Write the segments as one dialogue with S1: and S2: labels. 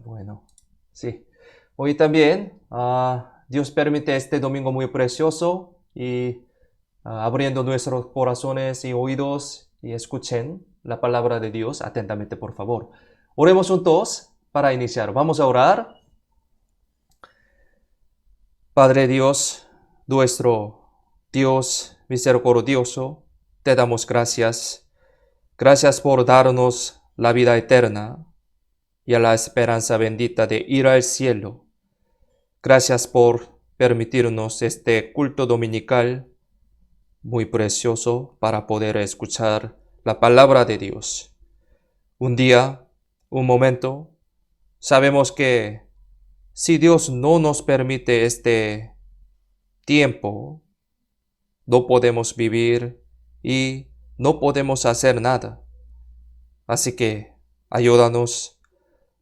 S1: Bueno, sí. Hoy también Dios permite este domingo muy precioso y abriendo nuestros corazones y oídos y escuchen la palabra de Dios atentamente, por favor. Oremos juntos para iniciar. Vamos a orar. Padre Dios, nuestro Dios misericordioso, te damos gracias. Gracias por darnos la vida eterna y a la esperanza bendita de ir al cielo. Gracias por permitirnos este culto dominical muy precioso para poder escuchar la palabra de Dios. Un día, un momento, sabemos que si Dios no nos permite este tiempo, no podemos vivir y no podemos hacer nada. Así que ayúdanos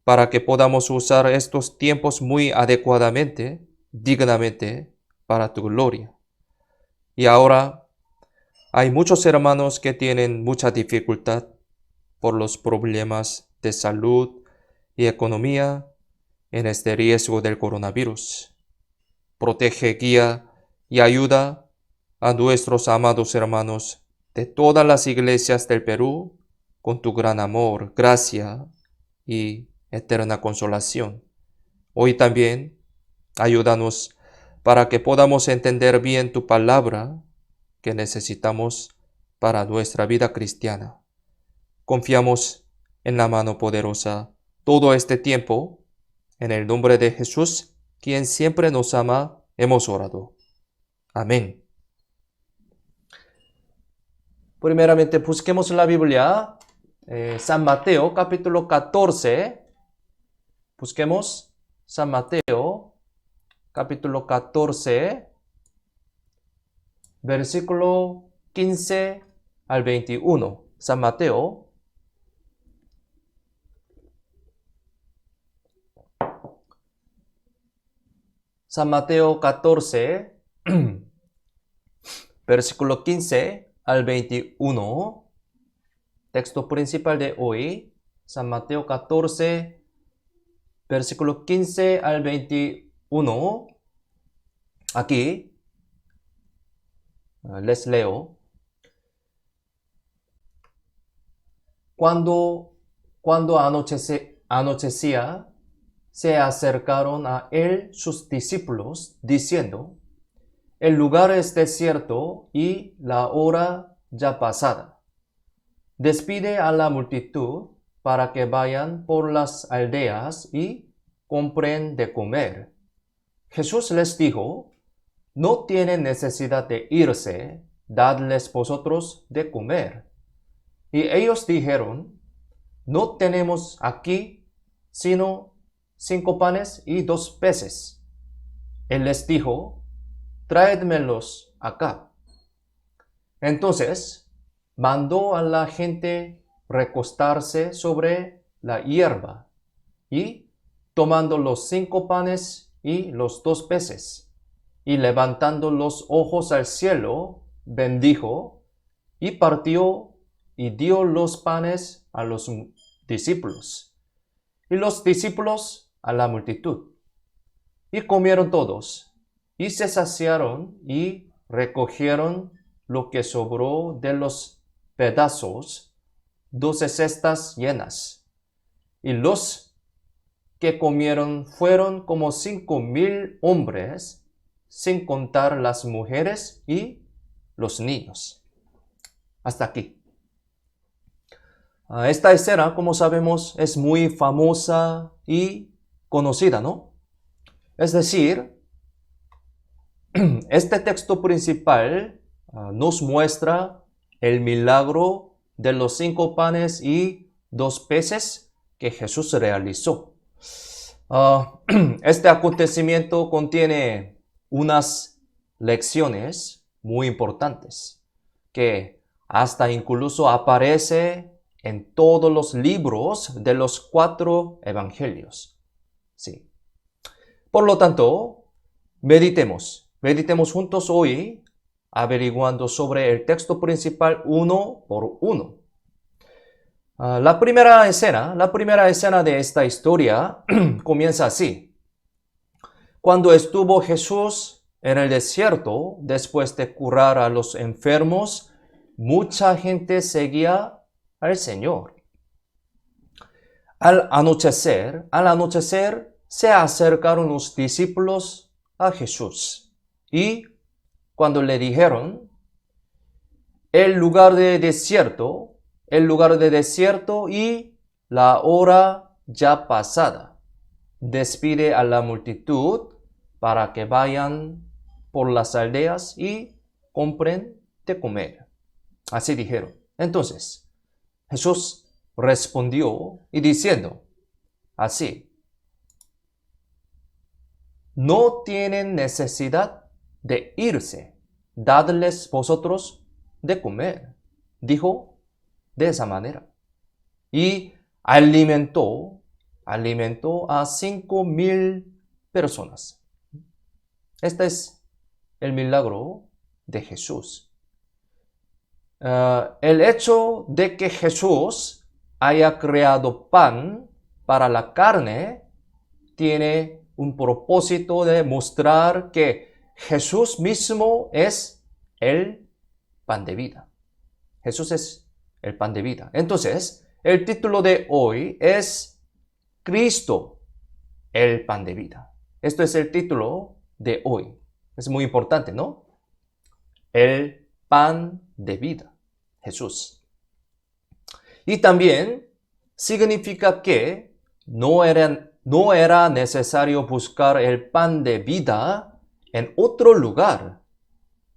S1: para que podamos usar estos tiempos muy adecuadamente, dignamente, para tu gloria. Y ahora hay muchos hermanos que tienen mucha dificultad por los problemas de salud y economía en este riesgo del coronavirus. Protege, guía y ayuda a nuestros amados hermanos de todas las iglesias del Perú con tu gran amor, gracia y eterna consolación. Hoy también ayúdanos para que podamos entender bien tu palabra que necesitamos para nuestra vida cristiana. Confiamos en la mano poderosa todo este tiempo. En el nombre de Jesús, quien siempre nos ama, hemos orado. Amén. Primeramente, busquemos la Biblia, San Mateo, capítulo 14. Busquemos San Mateo, capítulo 14, versículo 15 al 21. San Mateo, San Mateo 14, versículo 15 al 21. Texto principal de hoy, San Mateo 14, versículo 15 al 21. Aquí les leo. Cuando anochecía, se acercaron a él sus discípulos, diciendo: el lugar es desierto y la hora ya pasada. Despide a la multitud para que vayan por las aldeas y compren de comer. Jesús les dijo: no tienen necesidad de irse, dadles vosotros de comer. Y ellos dijeron: no tenemos aquí sino 5 panes y 2 peces. Él les dijo: traédmelos acá. Entonces mandó a la gente recostarse sobre la hierba y, tomando los 5 panes y los 2 peces, y levantando los ojos al cielo, bendijo y partió y dio los panes a los discípulos, y los discípulos a la multitud. Y comieron todos, y se saciaron, y recogieron lo que sobró de los pedazos, 12 cestas llenas. Y los que comieron fueron como 5,000 hombres, sin contar las mujeres y los niños. Hasta aquí. Esta escena, como sabemos, es muy famosa y conocida, ¿no? Es decir, este texto principal nos muestra el milagro de los 5 panes y 2 peces que Jesús realizó. Este acontecimiento contiene unas lecciones muy importantes que hasta incluso aparece en todos los libros de los 4 evangelios. Sí. Por lo tanto, meditemos juntos hoy, averiguando sobre el texto principal uno por uno. La primera escena de esta historia comienza así. Cuando estuvo Jesús en el desierto, después de curar a los enfermos, mucha gente seguía al Señor. Al anochecer, se acercaron los discípulos a Jesús y cuando le dijeron, el lugar de desierto y la hora ya pasada, despide a la multitud para que vayan por las aldeas y compren de comer. Así dijeron. Entonces, Jesús respondió y diciendo así, no tienen necesidad de irse, dadles vosotros de comer. Dijo de esa manera. Y alimentó a 5,000 personas. Este es el milagro de Jesús. El hecho de que Jesús haya creado pan para la carne tiene un propósito de mostrar que Jesús mismo es el pan de vida. Jesús es el pan de vida. Entonces, el título de hoy es Cristo, el pan de vida. Esto es el título de hoy. Es muy importante, ¿no? El pan de vida, Jesús. Y también significa que no era necesario buscar el pan de vida en otro lugar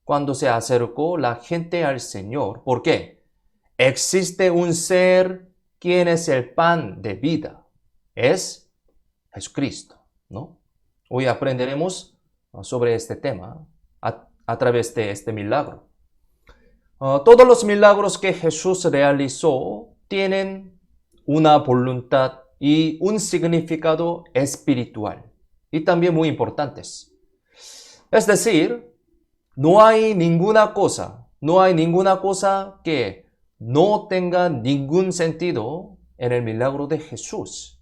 S1: cuando se acercó la gente al Señor. ¿Por qué? Existe un ser quien es el pan de vida. Es Jesucristo, ¿no? Hoy aprenderemos sobre este tema a través de este milagro. Todos los milagros que Jesús realizó tienen una voluntad y un significado espiritual y también muy importantes. Es decir, no hay ninguna cosa que no tenga ningún sentido en el milagro de Jesús.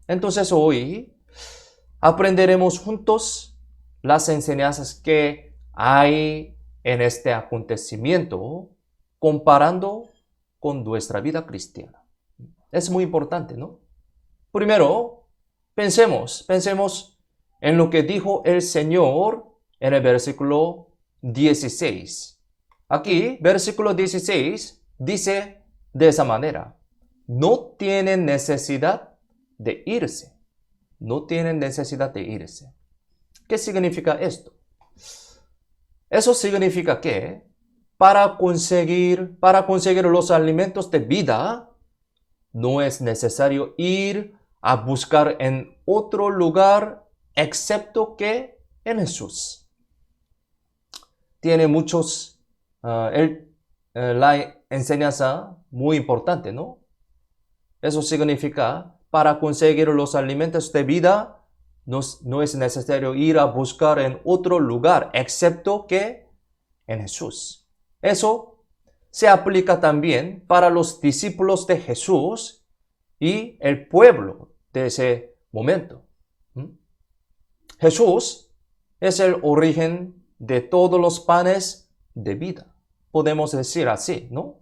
S1: Entonces hoy aprenderemos juntos las enseñanzas que hay en este acontecimiento comparando con nuestra vida cristiana. Es muy importante, ¿no? Primero, pensemos en lo que dijo el Señor en el versículo 16. Aquí, versículo 16, dice de esa manera, no tienen necesidad de irse. No tienen necesidad de irse. ¿Qué significa esto? Eso significa que para conseguir los alimentos de vida, no es necesario ir a buscar en otro lugar excepto que en Jesús. Tiene la enseñanza muy importante, ¿no? Eso significa, para conseguir los alimentos de vida, no es necesario ir a buscar en otro lugar, excepto que en Jesús. Eso se aplica también para los discípulos de Jesús y el pueblo de ese momento. Jesús es el origen de todos los panes de vida. Podemos decir así, ¿no?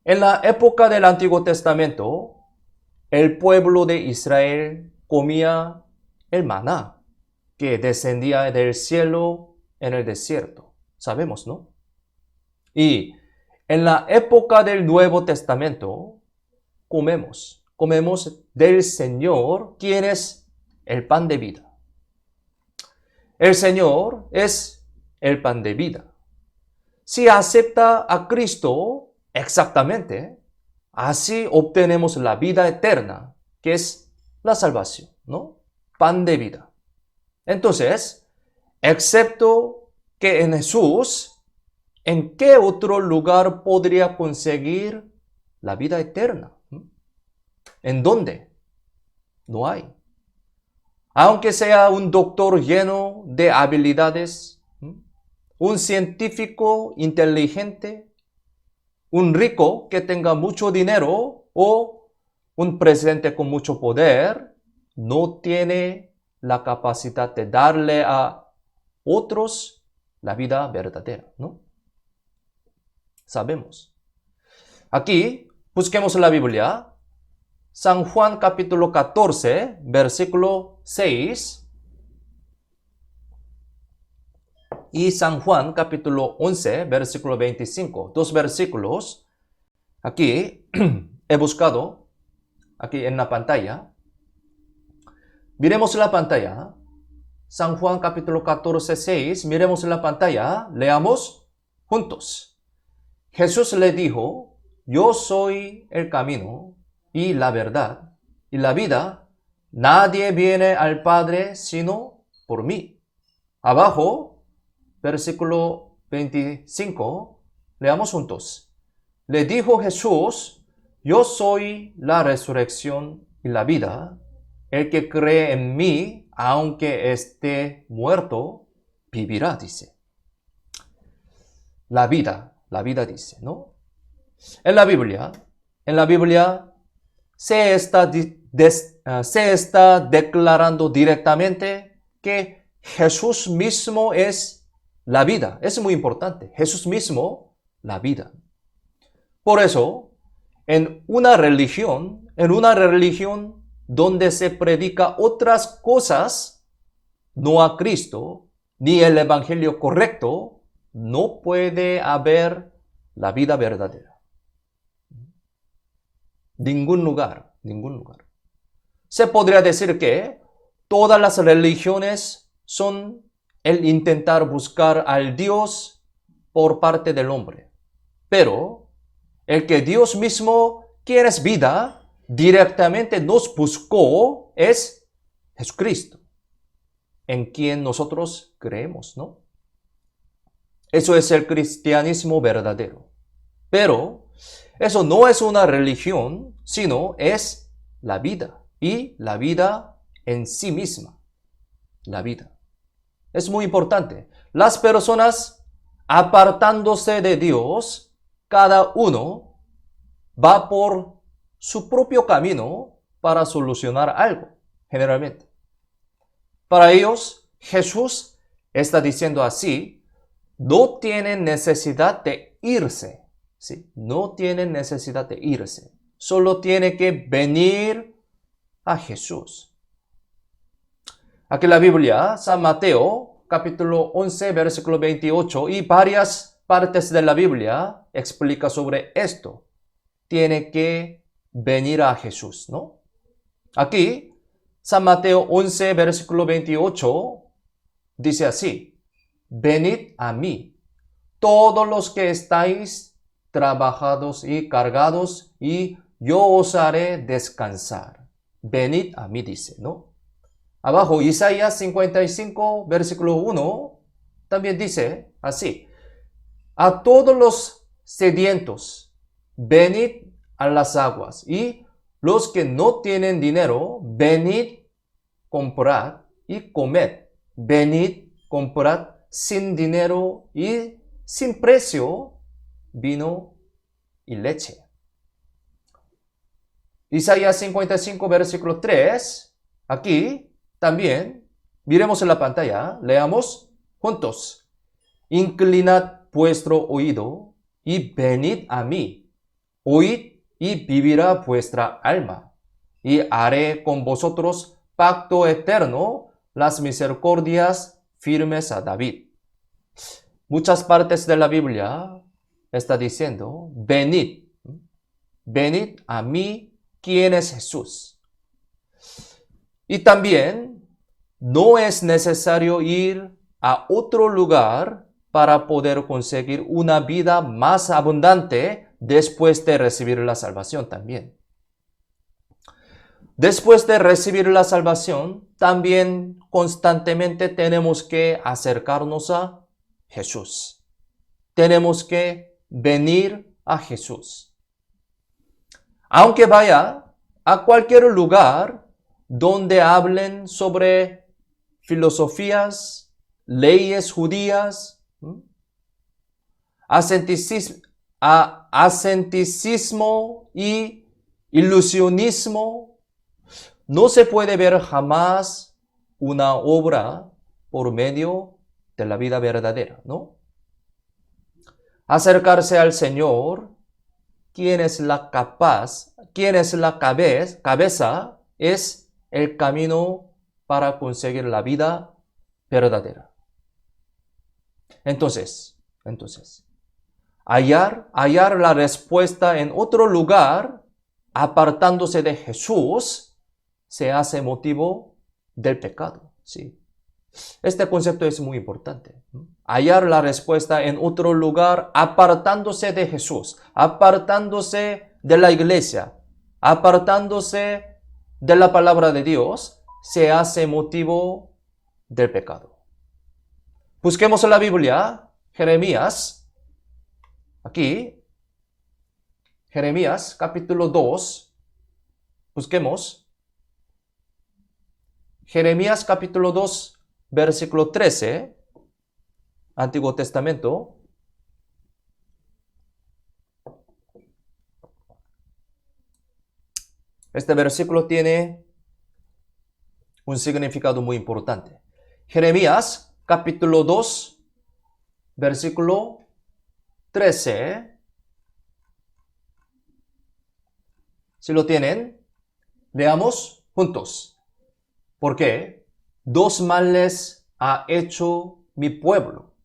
S1: En la época del Antiguo Testamento, el pueblo de Israel comía el maná que descendía del cielo en el desierto. Sabemos, ¿no? Y en la época del Nuevo Testamento, comemos del Señor, quien es el pan de vida. El Señor es el pan de vida. Si acepta a Cristo exactamente, así obtenemos la vida eterna, que es la salvación, ¿no? Pan de vida. Entonces, excepto que en Jesús, ¿en qué otro lugar podría conseguir la vida eterna? ¿En dónde? No hay. Aunque sea un doctor lleno de habilidades, un científico inteligente, un rico que tenga mucho dinero o un presidente con mucho poder no tiene la capacidad de darle a otros la vida verdadera, ¿no? Sabemos. Aquí, busquemos la Biblia. San Juan capítulo 14, versículo 6. Y San Juan capítulo 11, versículo 25. Dos versículos. Aquí he buscado, aquí en la pantalla. Miremos la pantalla. San Juan capítulo 14, 6. Miremos la pantalla. Leamos juntos. Jesús le dijo, yo soy el camino y la verdad y la vida. Nadie viene al Padre sino por mí. Abajo, versículo 25. Leamos juntos. Le dijo Jesús, yo soy la resurrección y la vida. El que cree en mí, aunque esté muerto, vivirá, dice. La vida dice, ¿no? En la Biblia se está declarando directamente que Jesús mismo es la vida. Es muy importante. Jesús mismo, la vida. Por eso, en una religión donde se predica otras cosas, no a Cristo, ni el evangelio correcto, no puede haber la vida verdadera. Ningún lugar. Se podría decir que todas las religiones son el intentar buscar al Dios por parte del hombre. Pero el que Dios mismo, quien es vida, directamente nos buscó es Jesucristo, en quien nosotros creemos, ¿no? Eso es el cristianismo verdadero. Pero eso no es una religión, sino es la vida. Y la vida en sí misma. La vida. Es muy importante. Las personas apartándose de Dios, cada uno va por su propio camino para solucionar algo, generalmente. Para ellos, Jesús está diciendo así, no tienen necesidad de irse, ¿sí? No tienen necesidad de irse. Solo tiene que venir a Jesús. Aquí la Biblia, San Mateo, capítulo 11, versículo 28, y varias partes de la Biblia explica sobre esto. Tiene que venir a Jesús, ¿no? Aquí, San Mateo 11, versículo 28, dice así, venid a mí, todos los que estáis trabajados y cargados, y yo os haré descansar. Venid a mí, dice, ¿no? Abajo, Isaías 55, versículo 1, también dice así, a todos los sedientos, venid a las aguas, y los que no tienen dinero, venid, comprad y comed. Venid, comprad sin dinero y sin precio vino y leche. Isaías 55, versículo 3, aquí también, miremos en la pantalla, leamos juntos. Inclinad vuestro oído y venid a mí. Oíd y vivirá vuestra alma. Y haré con vosotros pacto eterno, las misericordias firmes a David. Muchas partes de la Biblia está diciendo, venid. Venid a mí, ¿quién es Jesús? Y también no es necesario ir a otro lugar para poder conseguir una vida más abundante después de recibir la salvación también. Después de recibir la salvación, también constantemente tenemos que acercarnos a Jesús. Tenemos que venir a Jesús. Aunque vaya a cualquier lugar donde hablen sobre filosofías, leyes judías, a asceticismo y ilusionismo, no se puede ver jamás una obra por medio de la vida verdadera, ¿no? Acercarse al Señor, quien es la cabeza, es el camino para conseguir la vida verdadera. Entonces, hallar la respuesta en otro lugar, apartándose de Jesús, se hace motivo del pecado, ¿sí? Este concepto es muy importante. Hallar la respuesta en otro lugar, apartándose de Jesús, apartándose de la iglesia, apartándose de la palabra de Dios, se hace motivo del pecado. Busquemos en la Biblia, Jeremías, aquí, Jeremías capítulo 2, busquemos, Jeremías capítulo 2, versículo 13, Antiguo Testamento. Este versículo tiene un significado muy importante. Jeremías capítulo 2, versículo 13. Si lo tienen, leamos juntos. Porque 2 males ha hecho mi pueblo.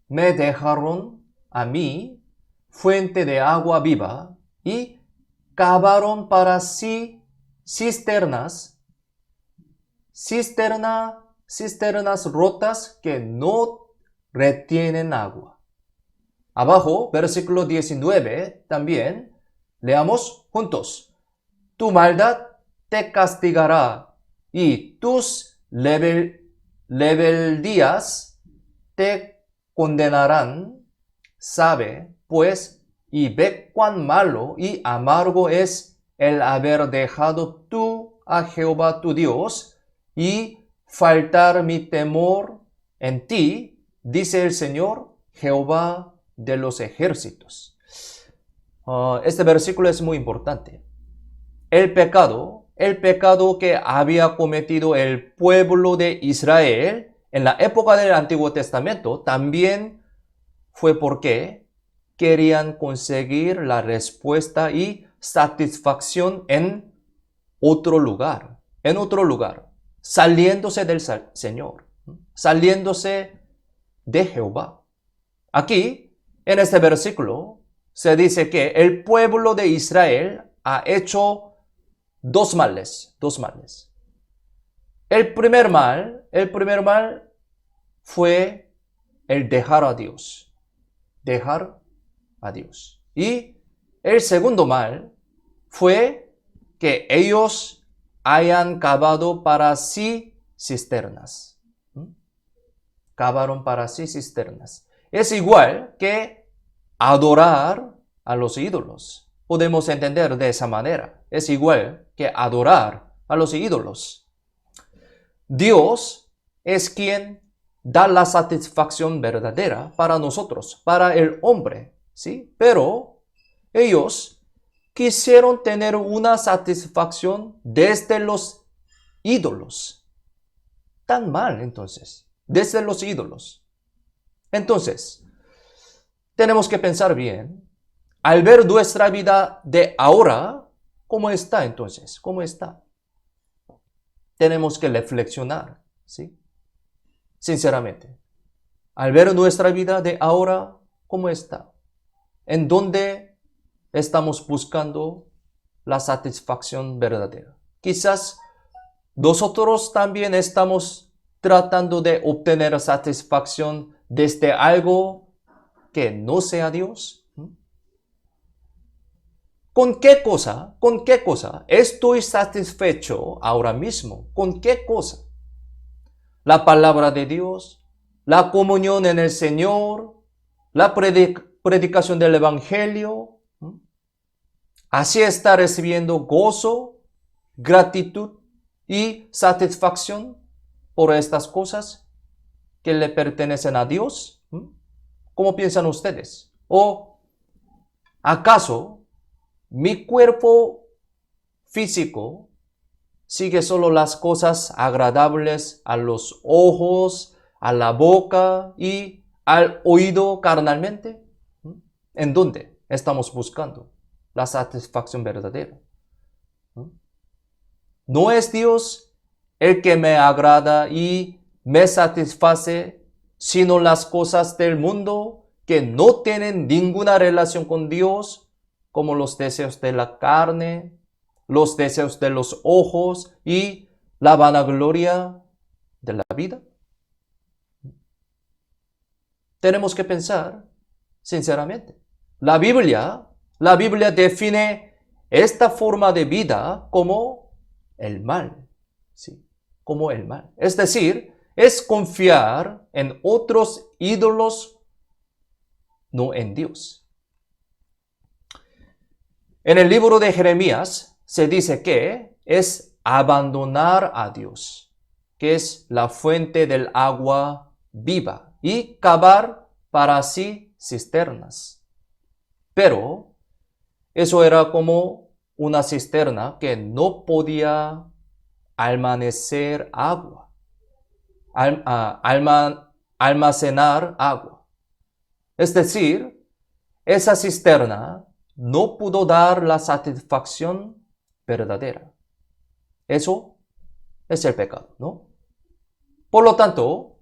S1: Me dejaron a mí fuente de agua viva y cavaron para sí cisternas rotas que no retienen agua. Abajo, versículo 19, también, leamos juntos. Tu maldad te castigará y tus rebeldías te condenarán. Sabe, pues, y ve cuán malo y amargo es el haber dejado tú a Jehová tu Dios y faltar mi temor en ti, dice el Señor, Jehová de los ejércitos. Este versículo es muy importante. El pecado que había cometido el pueblo de Israel en la época del Antiguo Testamento también fue porque querían conseguir la respuesta y satisfacción en otro lugar, saliéndose del Señor, saliéndose de Jehová. Aquí, en este versículo, se dice que el pueblo de Israel ha hecho dos males. El primer mal fue el dejar a Dios. Y el segundo mal fue que ellos hayan cavado para sí cisternas. Cavaron para sí cisternas. Es igual que adorar a los ídolos. Podemos entender de esa manera. Es igual que adorar a los ídolos. Dios es quien da la satisfacción verdadera para nosotros, para el hombre, ¿sí? Pero ellos quisieron tener una satisfacción desde los ídolos. Tan mal, entonces, desde los ídolos. Entonces, tenemos que pensar bien. Al ver nuestra vida de ahora, ¿cómo está entonces? ¿Cómo está? Tenemos que reflexionar, ¿sí? Sinceramente. Al ver nuestra vida de ahora, ¿cómo está? ¿En dónde estamos buscando la satisfacción verdadera? Quizás nosotros también estamos tratando de obtener satisfacción desde algo que no sea Dios. ¿Con qué cosa estoy satisfecho ahora mismo? ¿Con qué cosa? La palabra de Dios, la comunión en el Señor, la predicación del Evangelio. Así está recibiendo gozo, gratitud y satisfacción por estas cosas que le pertenecen a Dios. ¿Cómo piensan ustedes? ¿O ¿Acaso mi cuerpo físico sigue solo las cosas agradables a los ojos, a la boca y al oído carnalmente? ¿En dónde estamos buscando la satisfacción verdadera? ¿No es Dios el que me agrada y me satisface, sino las cosas del mundo que no tienen ninguna relación con Dios, como los deseos de la carne, los deseos de los ojos y la vanagloria de la vida? Tenemos que pensar sinceramente. La Biblia define esta forma de vida como el mal, ¿sí? Como el mal. Es decir, es confiar en otros ídolos, no en Dios. En el libro de Jeremías se dice que es abandonar a Dios, que es la fuente del agua viva, y cavar para sí cisternas. Pero eso era como una cisterna que no podía almacenar agua, almacenar agua. Es decir, esa cisterna no pudo dar la satisfacción verdadera. Eso es el pecado, ¿no? Por lo tanto,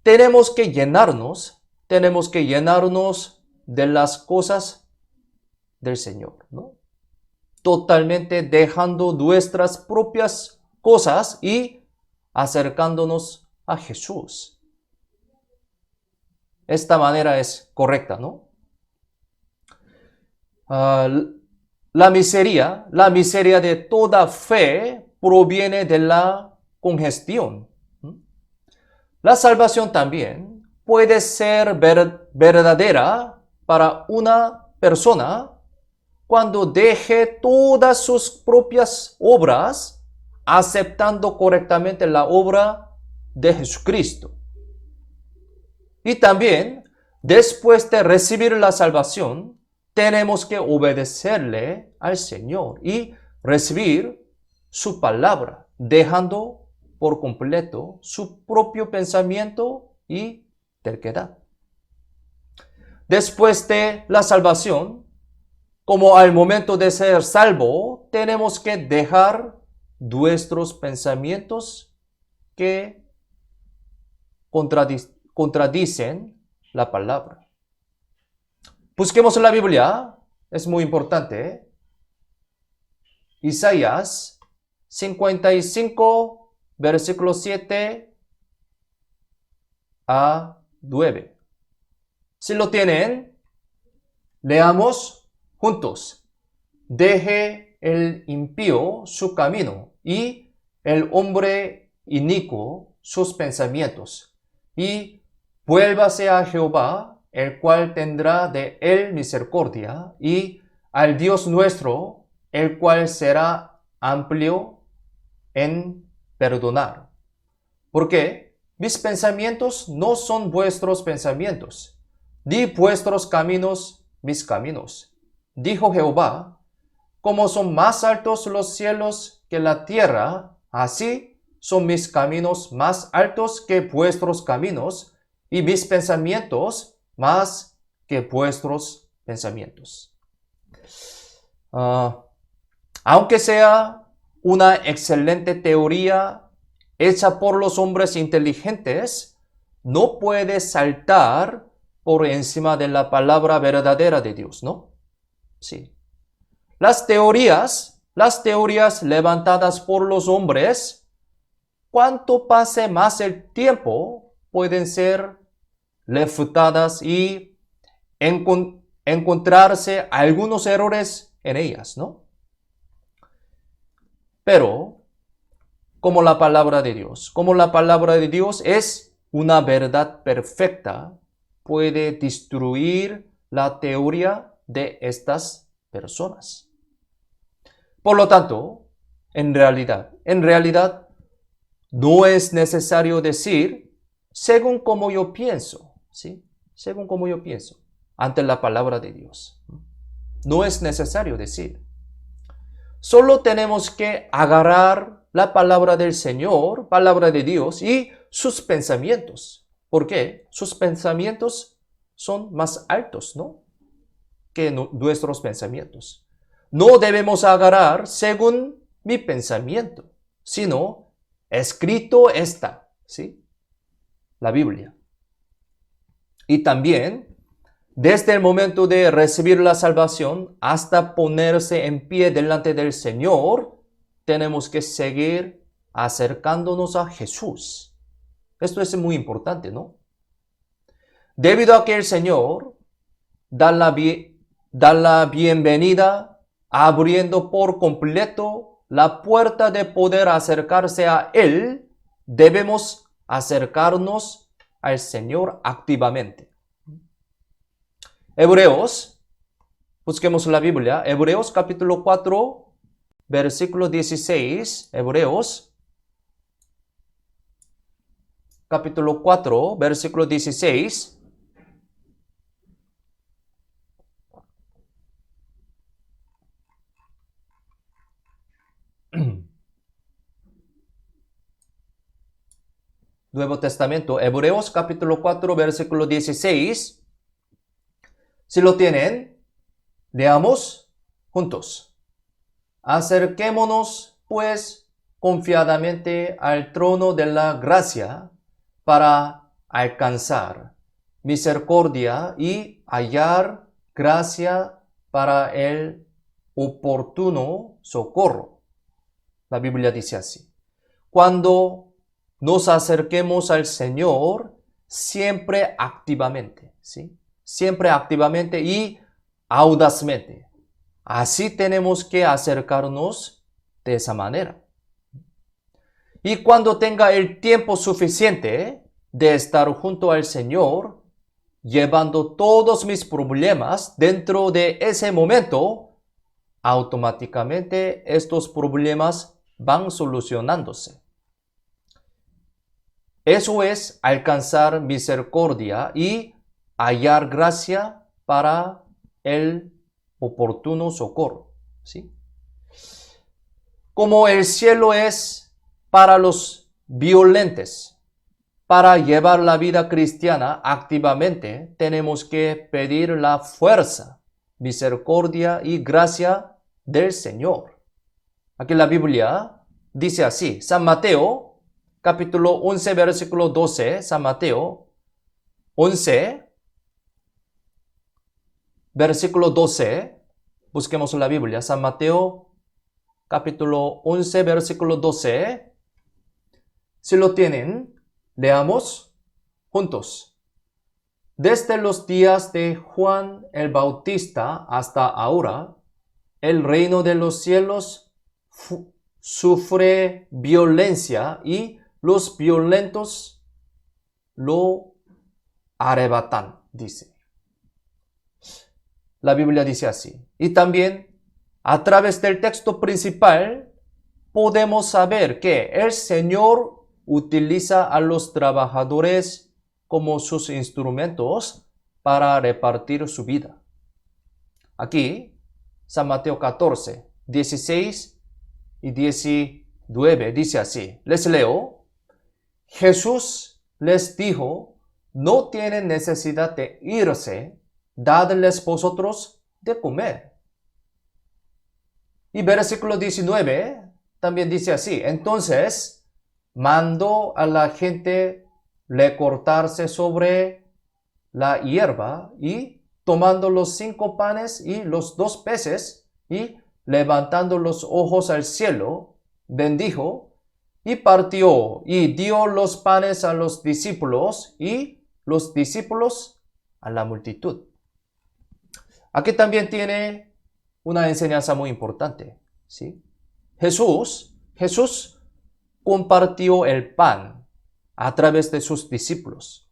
S1: tenemos que llenarnos de las cosas del Señor, ¿no? Totalmente dejando nuestras propias cosas y acercándonos a Jesús. Esta manera es correcta, ¿no? La miseria de toda fe proviene de la congestión. La salvación también puede ser verdadera para una persona cuando deje todas sus propias obras, aceptando correctamente la obra de Jesucristo. Y también, después de recibir la salvación, tenemos que obedecerle al Señor y recibir su palabra, dejando por completo su propio pensamiento y terquedad. Después de la salvación, como al momento de ser salvo, tenemos que dejar nuestros pensamientos que contradicen la palabra. Busquemos en la Biblia, es muy importante. Isaías 55, versículo 7 a 9. Si lo tienen, leamos juntos. Deje el impío su camino y el hombre inicuo sus pensamientos, y vuélvase a Jehová, el cual tendrá de él misericordia, y al Dios nuestro, el cual será amplio en perdonar. Porque mis pensamientos no son vuestros pensamientos, ni vuestros caminos mis caminos. Dijo Jehová, como son más altos los cielos que la tierra, así son mis caminos más altos que vuestros caminos, y mis pensamientos más que vuestros pensamientos. Aunque sea una excelente teoría hecha por los hombres inteligentes, no puede saltar por encima de la palabra verdadera de Dios, ¿no? Sí. Las teorías levantadas por los hombres, cuanto pase más el tiempo, pueden ser refutadas y encontrarse algunos errores en ellas, ¿no? Pero, como la palabra de Dios es una verdad perfecta, puede destruir la teoría de estas personas. Por lo tanto, en realidad, no es necesario decir según como yo pienso, ¿sí? Según como yo pienso, ante la palabra de Dios. No es necesario decir. Solo tenemos que agarrar la palabra del Señor, palabra de Dios y sus pensamientos. ¿Por qué? Sus pensamientos son más altos, ¿no? Que nuestros pensamientos. No debemos agarrar según mi pensamiento, sino escrito está, ¿sí? La Biblia. Y también, desde el momento de recibir la salvación hasta ponerse en pie delante del Señor, tenemos que seguir acercándonos a Jesús. Esto es muy importante, ¿no? Debido a que el Señor da la bienvenida, abriendo por completo la puerta de poder acercarse a Él, debemos acercarnos al Señor activamente. Hebreos, busquemos la Biblia, Hebreos capítulo 4, versículo 16, Hebreos capítulo 4, versículo 16. Nuevo Testamento, Hebreos capítulo 4, versículo 16. Si lo tienen, leamos juntos. Acerquémonos, pues, confiadamente al trono de la gracia para alcanzar misericordia y hallar gracia para el oportuno socorro. La Biblia dice así. Cuando nos acerquemos al Señor, siempre activamente, ¿sí? Siempre activamente y audazmente. Así tenemos que acercarnos de esa manera. Y cuando tenga el tiempo suficiente de estar junto al Señor, llevando todos mis problemas dentro de ese momento, automáticamente estos problemas van solucionándose. Eso es alcanzar misericordia y hallar gracia para el oportuno socorro, ¿sí? Como el cielo es para los violentos, para llevar la vida cristiana activamente, tenemos que pedir la fuerza, misericordia y gracia del Señor. Aquí la Biblia dice así, San Mateo, capítulo 11, versículo 12, San Mateo 11, versículo 12, busquemos la Biblia, San Mateo, capítulo 11, versículo 12. Si lo tienen, leamos juntos. Desde los días de Juan el Bautista hasta ahora, el reino de los cielos sufre violencia y los violentos lo arrebatan, dice. La Biblia dice así. Y también, a través del texto principal, podemos saber que el Señor utiliza a los trabajadores como sus instrumentos para repartir su vida. Aquí, San Mateo 14, 16 y 19 dice así. Les leo. Jesús les dijo, no tienen necesidad de irse, dadles vosotros de comer. Y versículo 19 también dice así. Entonces, mandó a la gente recortarse sobre la hierba y tomando los 5 panes y los 2 peces y levantando los ojos al cielo, bendijo y partió y dio los panes a los discípulos y los discípulos a la multitud. Aquí también tiene una enseñanza muy importante, ¿sí? Jesús compartió el pan a través de sus discípulos.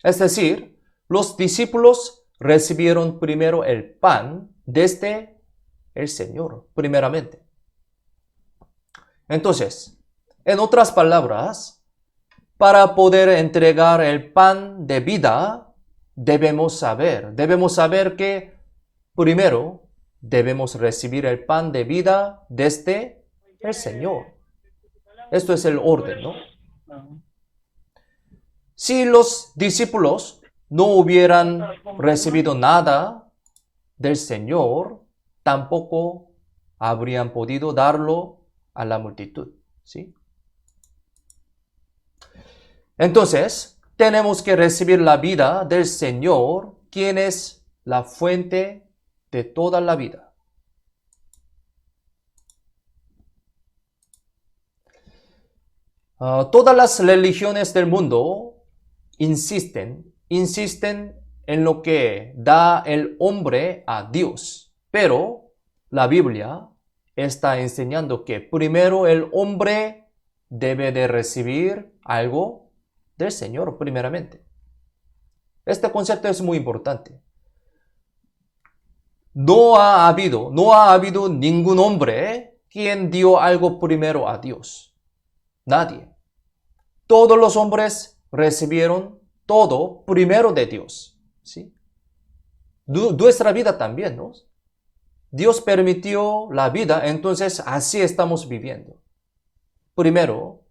S1: Es decir, los discípulos recibieron primero el pan desde el Señor, primeramente. Entonces, en otras palabras, para poder entregar el pan de vida, debemos saber que primero debemos recibir el pan de vida desde el Señor. Esto es el orden, ¿no? Si los discípulos no hubieran recibido nada del Señor, tampoco habrían podido darlo a la multitud, ¿sí? Entonces, tenemos que recibir la vida del Señor, quien es la fuente de toda la vida. Todas las religiones del mundo insisten en lo que da el hombre a Dios, pero la Biblia está enseñando que primero el hombre debe de recibir algo del Señor primeramente. Este concepto es muy importante. No ha habido ningún hombre quien dio algo primero a Dios. Nadie. Todos los hombres recibieron todo primero de Dios, ¿sí? Nuestra vida también, ¿no? Dios permitió la vida, entonces así estamos viviendo. Primero,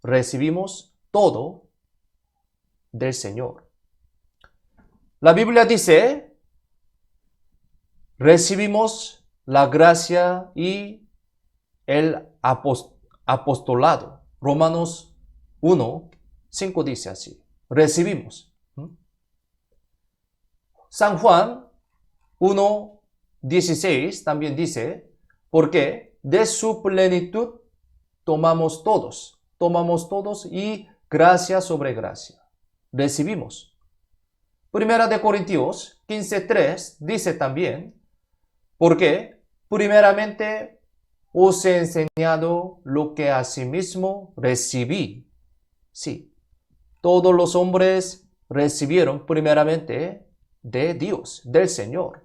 S1: recibimos todo del Señor. La Biblia dice, recibimos la gracia y el apostolado. Romanos 1:5 dice así, recibimos. San Juan 1:16 también dice, porque de su plenitud tomamos todos y gracia sobre gracia. Recibimos. Primera de Corintios 15:3 dice también, porque primeramente os he enseñado lo que asimismo recibí. Sí, todos los hombres recibieron primeramente de Dios, del Señor.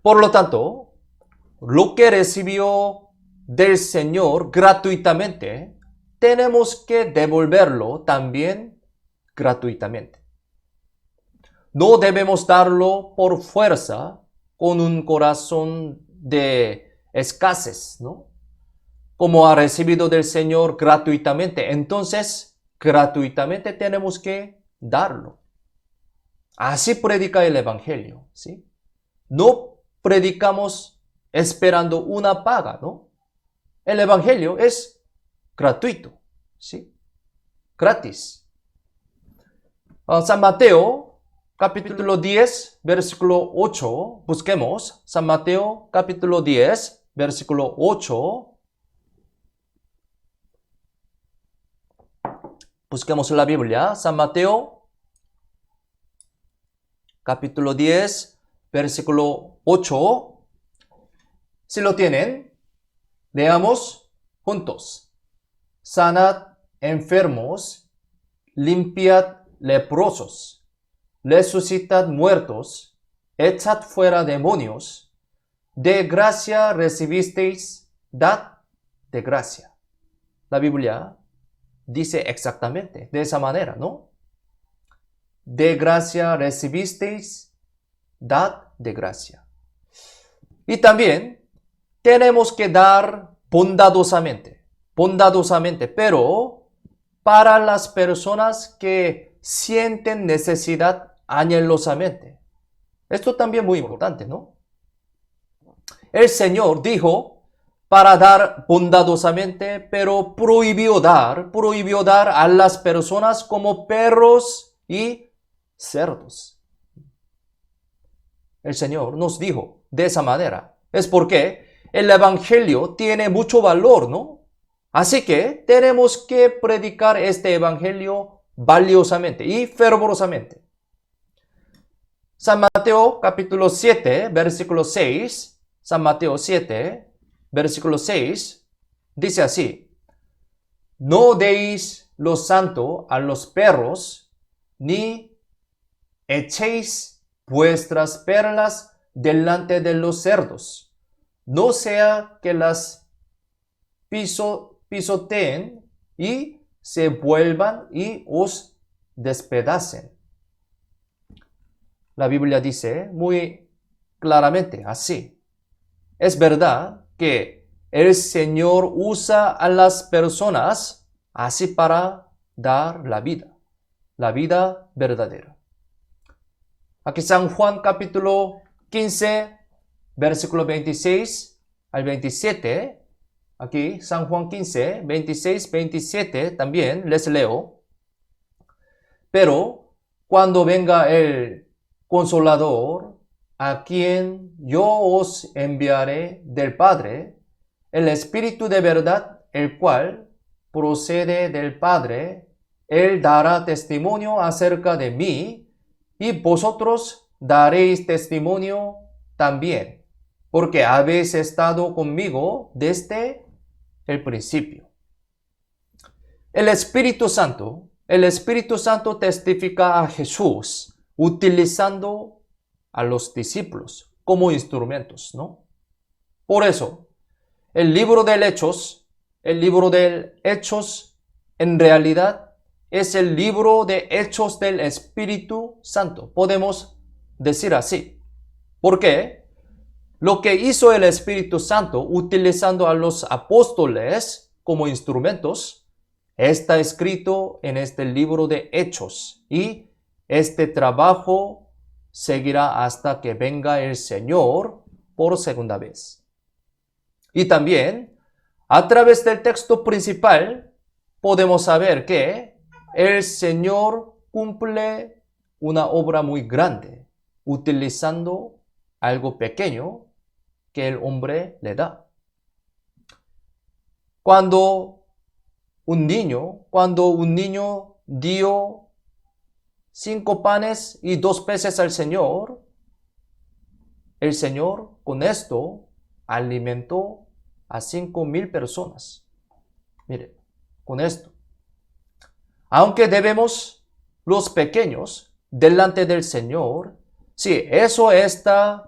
S1: Por lo tanto, lo que recibió del Señor gratuitamente, tenemos que devolverlo también gratuitamente. No debemos darlo por fuerza con un corazón de escasez, ¿no? Como ha recibido del Señor gratuitamente, entonces gratuitamente tenemos que darlo. Así predica el Evangelio, ¿sí? No predicamos esperando una paga, ¿no? El Evangelio es gratuito, ¿sí? Gratis. San Mateo, capítulo 10, versículo 8. Busquemos San Mateo, capítulo 10, versículo 8. Busquemos la Biblia. San Mateo, capítulo 10, versículo 8. Si lo tienen, leamos juntos. Sanad enfermos, limpiad leprosos, resucitad muertos, echad fuera demonios. De gracia recibisteis, dad de gracia. La Biblia dice exactamente de esa manera, ¿no? De gracia recibisteis, dad de gracia. Y también tenemos que dar bondadosamente, pero para las personas que sienten necesidad anhelosamente. Esto también es muy importante, ¿no? El Señor dijo para dar bondadosamente, pero prohibió dar a las personas como perros y cerdos. El Señor nos dijo de esa manera. Es porque el Evangelio tiene mucho valor, ¿no? Así que tenemos que predicar este Evangelio valiosamente y fervorosamente. San Mateo capítulo 7, versículo 6. San Mateo 7, versículo 6, dice así. No deis lo santo a los perros, ni echéis vuestras perlas delante de los cerdos. No sea que las pisoteen y se vuelvan y os despedacen. La Biblia dice muy claramente así. Es verdad que el Señor usa a las personas así para dar la vida verdadera. Aquí San Juan capítulo 15, versículo 26 al 27. Aquí San Juan 15, 26, 27 también les leo. Pero cuando venga el Consolador, a quien yo os enviaré del Padre, el Espíritu de verdad, el cual procede del Padre, Él dará testimonio acerca de mí, y vosotros daréis testimonio también, porque habéis estado conmigo desde el principio. El Espíritu Santo testifica a Jesús utilizando a los discípulos como instrumentos, ¿no? Por eso, el libro del Hechos en realidad es el libro de Hechos del Espíritu Santo. Podemos decir así. ¿Por qué? Lo que hizo el Espíritu Santo utilizando a los apóstoles como instrumentos está escrito en este libro de Hechos, y este trabajo seguirá hasta que venga el Señor por segunda vez. Y también, a través del texto principal, podemos saber que el Señor cumple una obra muy grande, utilizando algo pequeño que el hombre le da. Cuando un niño dio 5 panes y 2 peces al Señor, el Señor con esto alimentó a 5,000 personas. Mire, con esto. Aunque debemos los pequeños delante del Señor, si eso está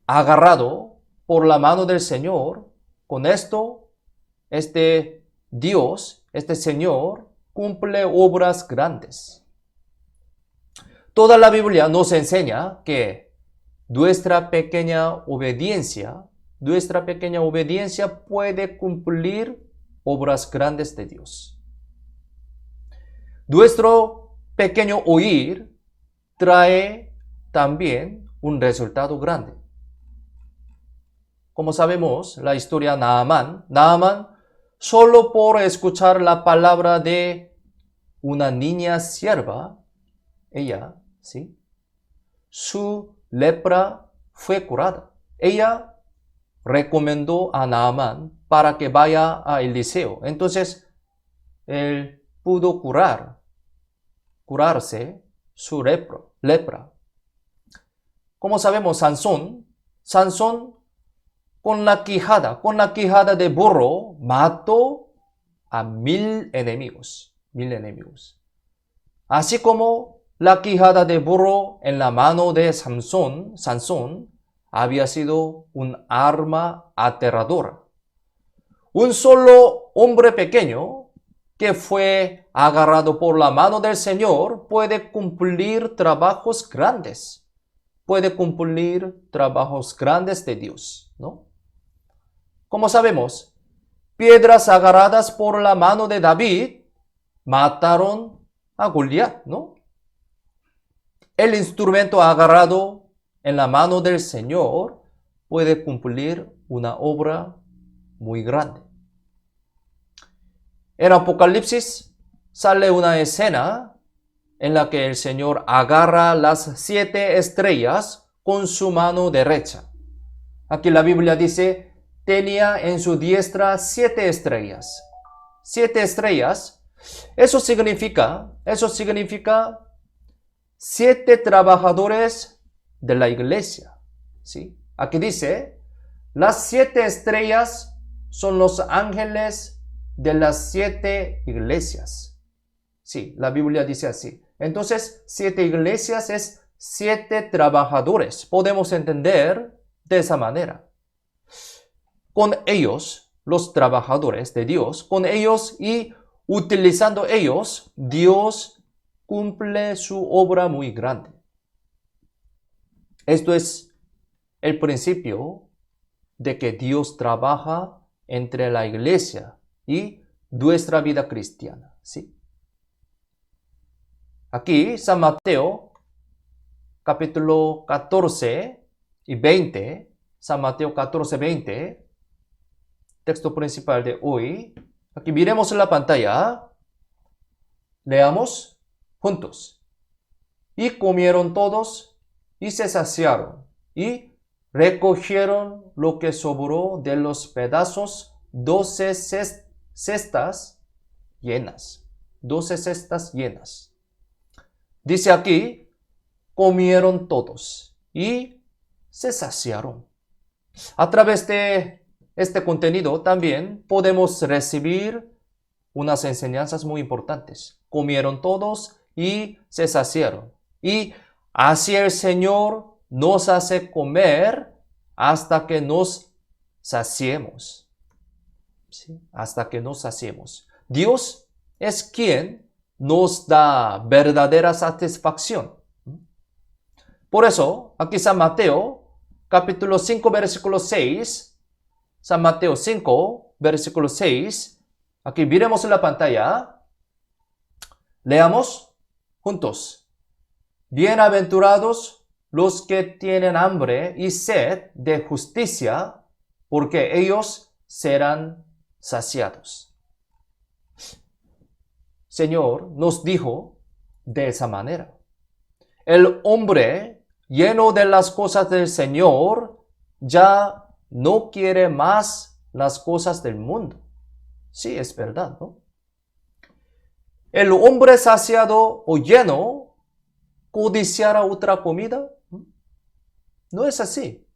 S1: agarrado por la mano del Señor, con esto, este Dios, este Señor, cumple obras grandes. Toda la Biblia nos enseña que nuestra pequeña obediencia puede cumplir obras grandes de Dios. Nuestro pequeño oír trae también un resultado grande. Como sabemos, la historia de Naamán, solo por escuchar la palabra de una niña sierva, ella, ¿sí?, su lepra fue curada. Ella recomendó a Naamán para que vaya a Eliseo. Entonces, él pudo curarse su lepra. Como sabemos, Sansón, con la quijada de burro, mató a 1,000 enemigos. Así como la quijada de burro en la mano de Sansón había sido un arma aterradora. Un solo hombre pequeño que fue agarrado por la mano del Señor puede cumplir trabajos grandes. Puede cumplir trabajos grandes de Dios, ¿no? Como sabemos, piedras agarradas por la mano de David mataron a Goliat, ¿no? El instrumento agarrado en la mano del Señor puede cumplir una obra muy grande. En Apocalipsis sale una escena en la que el Señor agarra las 7 estrellas con su mano derecha. Aquí la Biblia dice, tenía en su diestra 7 estrellas. 7 estrellas, eso significa 7 trabajadores de la iglesia, ¿sí? Aquí dice, las 7 estrellas son los ángeles de las 7 iglesias. Sí, la Biblia dice así. Entonces, 7 iglesias es 7 trabajadores. Podemos entender de esa manera. Con ellos, los trabajadores de Dios, con ellos y utilizando ellos, Dios cumple su obra muy grande. Esto es el principio de que Dios trabaja entre la iglesia y nuestra vida cristiana. ¿Sí? Aquí, San Mateo, capítulo 14 y 20, San Mateo 14, 20, texto principal de hoy. Aquí miremos en la pantalla. Leamos juntos. Y comieron todos y se saciaron y recogieron lo que sobró de los pedazos, 12 cestas llenas. 12 cestas llenas. Dice aquí, comieron todos y se saciaron. A través de este contenido también podemos recibir unas enseñanzas muy importantes. Comieron todos y se saciaron. Y así el Señor nos hace comer hasta que nos saciemos. ¿Sí? Hasta que nos saciemos. Dios es quien nos da verdadera satisfacción. Por eso, aquí San Mateo, capítulo 5, versículo 6, San Mateo 5, versículo 6, aquí miremos en la pantalla, leamos juntos. Bienaventurados los que tienen hambre y sed de justicia, porque ellos serán saciados. Señor nos dijo de esa manera. El hombre lleno de las cosas del Señor ya no quiere más las cosas del mundo. Sí, es verdad, ¿no? El hombre saciado o lleno codiciará otra comida. No es así.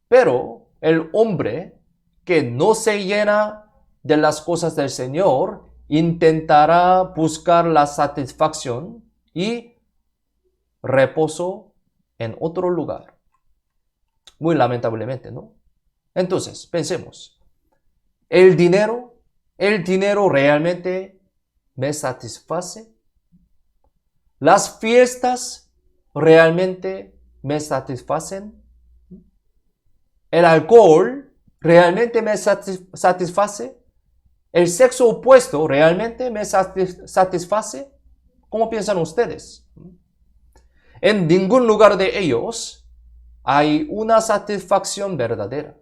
S1: Pero el hombre que no se llena de las cosas del Señor intentará buscar la satisfacción y reposo en otro lugar. Muy lamentablemente, ¿no? Entonces, pensemos. ¿El dinero realmente me satisface? ¿Las fiestas realmente me satisfacen? ¿El alcohol realmente me satisface? ¿El sexo opuesto realmente me satisface? ¿Cómo piensan ustedes? En ningún lugar de ellos hay una satisfacción verdadera.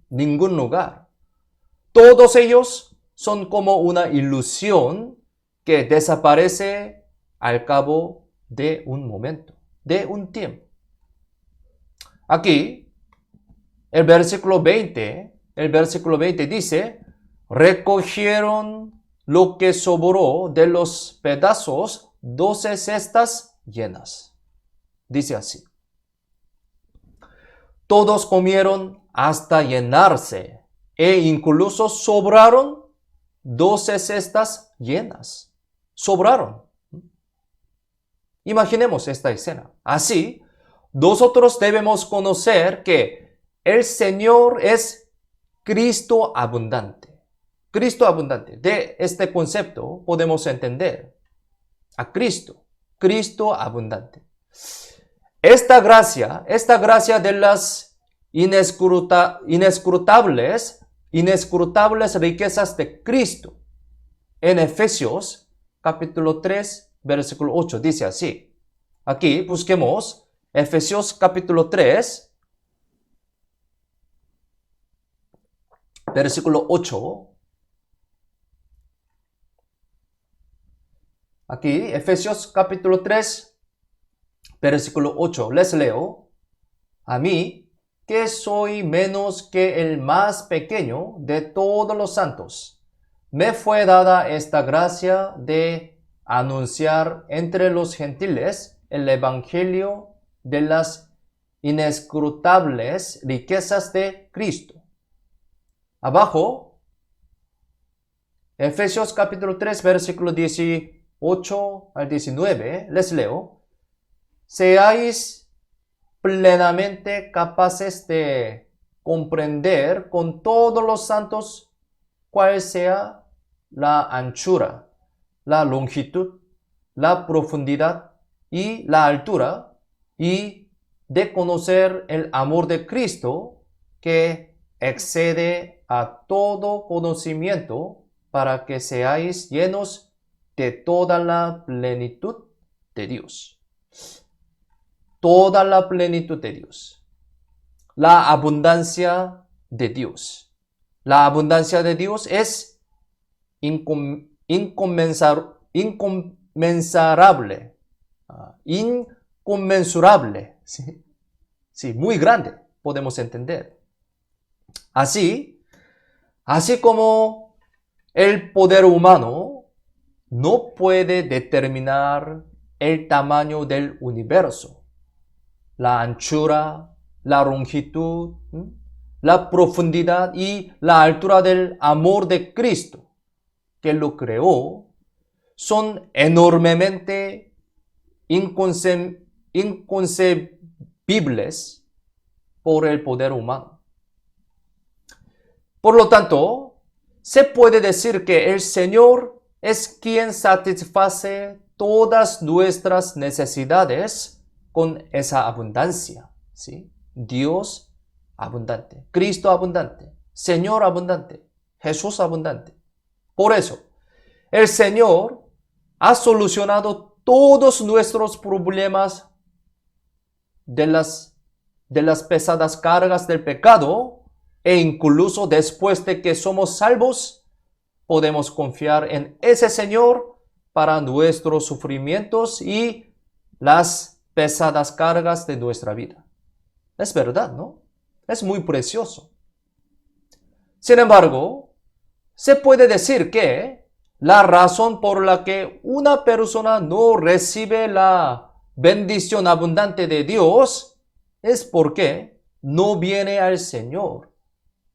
S1: Ningún lugar. Todos ellos son como una ilusión que desaparece al cabo de un momento, de un tiempo. Aquí, el versículo 20 dice, recogieron lo que sobró de los pedazos, 12 cestas llenas. Dice así. Todos comieron hasta llenarse e incluso sobraron 12 cestas llenas. Sobraron. Imaginemos esta escena. Así, nosotros debemos conocer que el Señor es Cristo abundante. Cristo abundante. De este concepto podemos entender a Cristo. Cristo abundante. Esta gracia de las inescrutables riquezas de Cristo. En Efesios capítulo 3, versículo 8 dice así. Aquí busquemos Efesios capítulo 3, versículo 8. Aquí, Efesios capítulo 3, versículo 8. Les leo. A mí, que soy menos que el más pequeño de todos los santos, me fue dada esta gracia de anunciar entre los gentiles el evangelio de las inescrutables riquezas de Cristo. Abajo, Efesios capítulo 3, versículo 18 al 19, les leo. Seáis plenamente capaces de comprender con todos los santos cuál sea la anchura, la longitud, la profundidad y la altura, y de conocer el amor de Cristo que excede a todo conocimiento para que seáis llenos de toda la plenitud de Dios. Toda la plenitud de Dios. La abundancia de Dios. La abundancia de Dios es inconmensurable. Inconmensurable. ¿Sí? Sí, muy grande, podemos entender. Así como el poder humano no puede determinar el tamaño del universo, la anchura, la longitud, la profundidad y la altura del amor de Cristo, que lo creó, son enormemente inconcebibles por el poder humano. Por lo tanto, se puede decir que el Señor es quien satisface todas nuestras necesidades con esa abundancia, ¿sí? Dios abundante, Cristo abundante, Señor abundante, Jesús abundante. Por eso, el Señor ha solucionado todos nuestros problemas de las pesadas cargas del pecado, e incluso después de que somos salvos, podemos confiar en ese Señor para nuestros sufrimientos y las pesadas cargas de nuestra vida. Es verdad, ¿no? Es muy precioso. Sin embargo, se puede decir que la razón por la que una persona no recibe la bendición abundante de Dios es porque no viene al Señor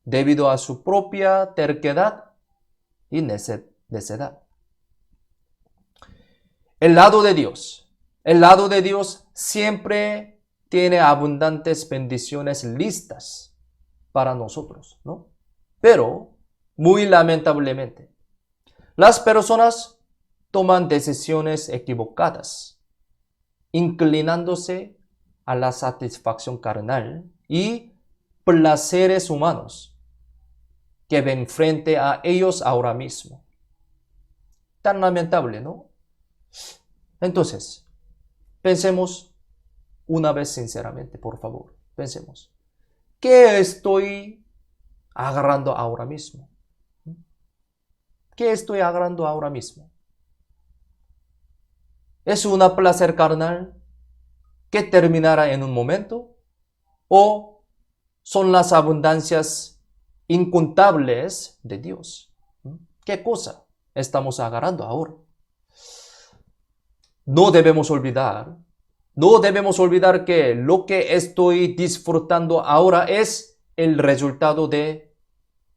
S1: debido a su propia terquedad y necedad. El lado de Dios siempre tiene abundantes bendiciones listas para nosotros, ¿no? Pero, muy lamentablemente, las personas toman decisiones equivocadas, inclinándose a la satisfacción carnal y placeres humanos que ven frente a ellos ahora mismo. Tan lamentable, ¿no? Entonces, pensemos una vez sinceramente, por favor. Pensemos. ¿Qué estoy agarrando ahora mismo? ¿Qué estoy agarrando ahora mismo? ¿Es un placer carnal que terminará en un momento? ¿O son las abundancias incontables de Dios? ¿Qué cosa estamos agarrando ahora? No debemos olvidar que lo que estoy disfrutando ahora es el resultado de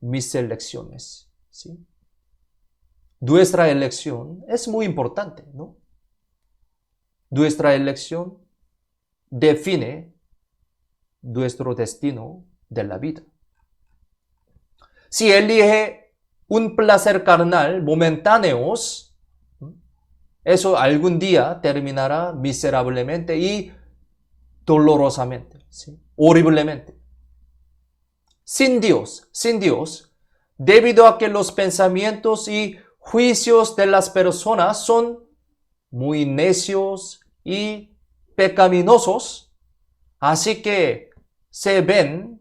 S1: mis elecciones, ¿sí? Nuestra elección es muy importante, ¿no? Nuestra elección define nuestro destino de la vida. Si elige un placer carnal momentáneo, eso algún día terminará miserablemente y dolorosamente, ¿sí? Horriblemente. Sin Dios, debido a que los pensamientos y juicios de las personas son muy necios y pecaminosos, así que se ven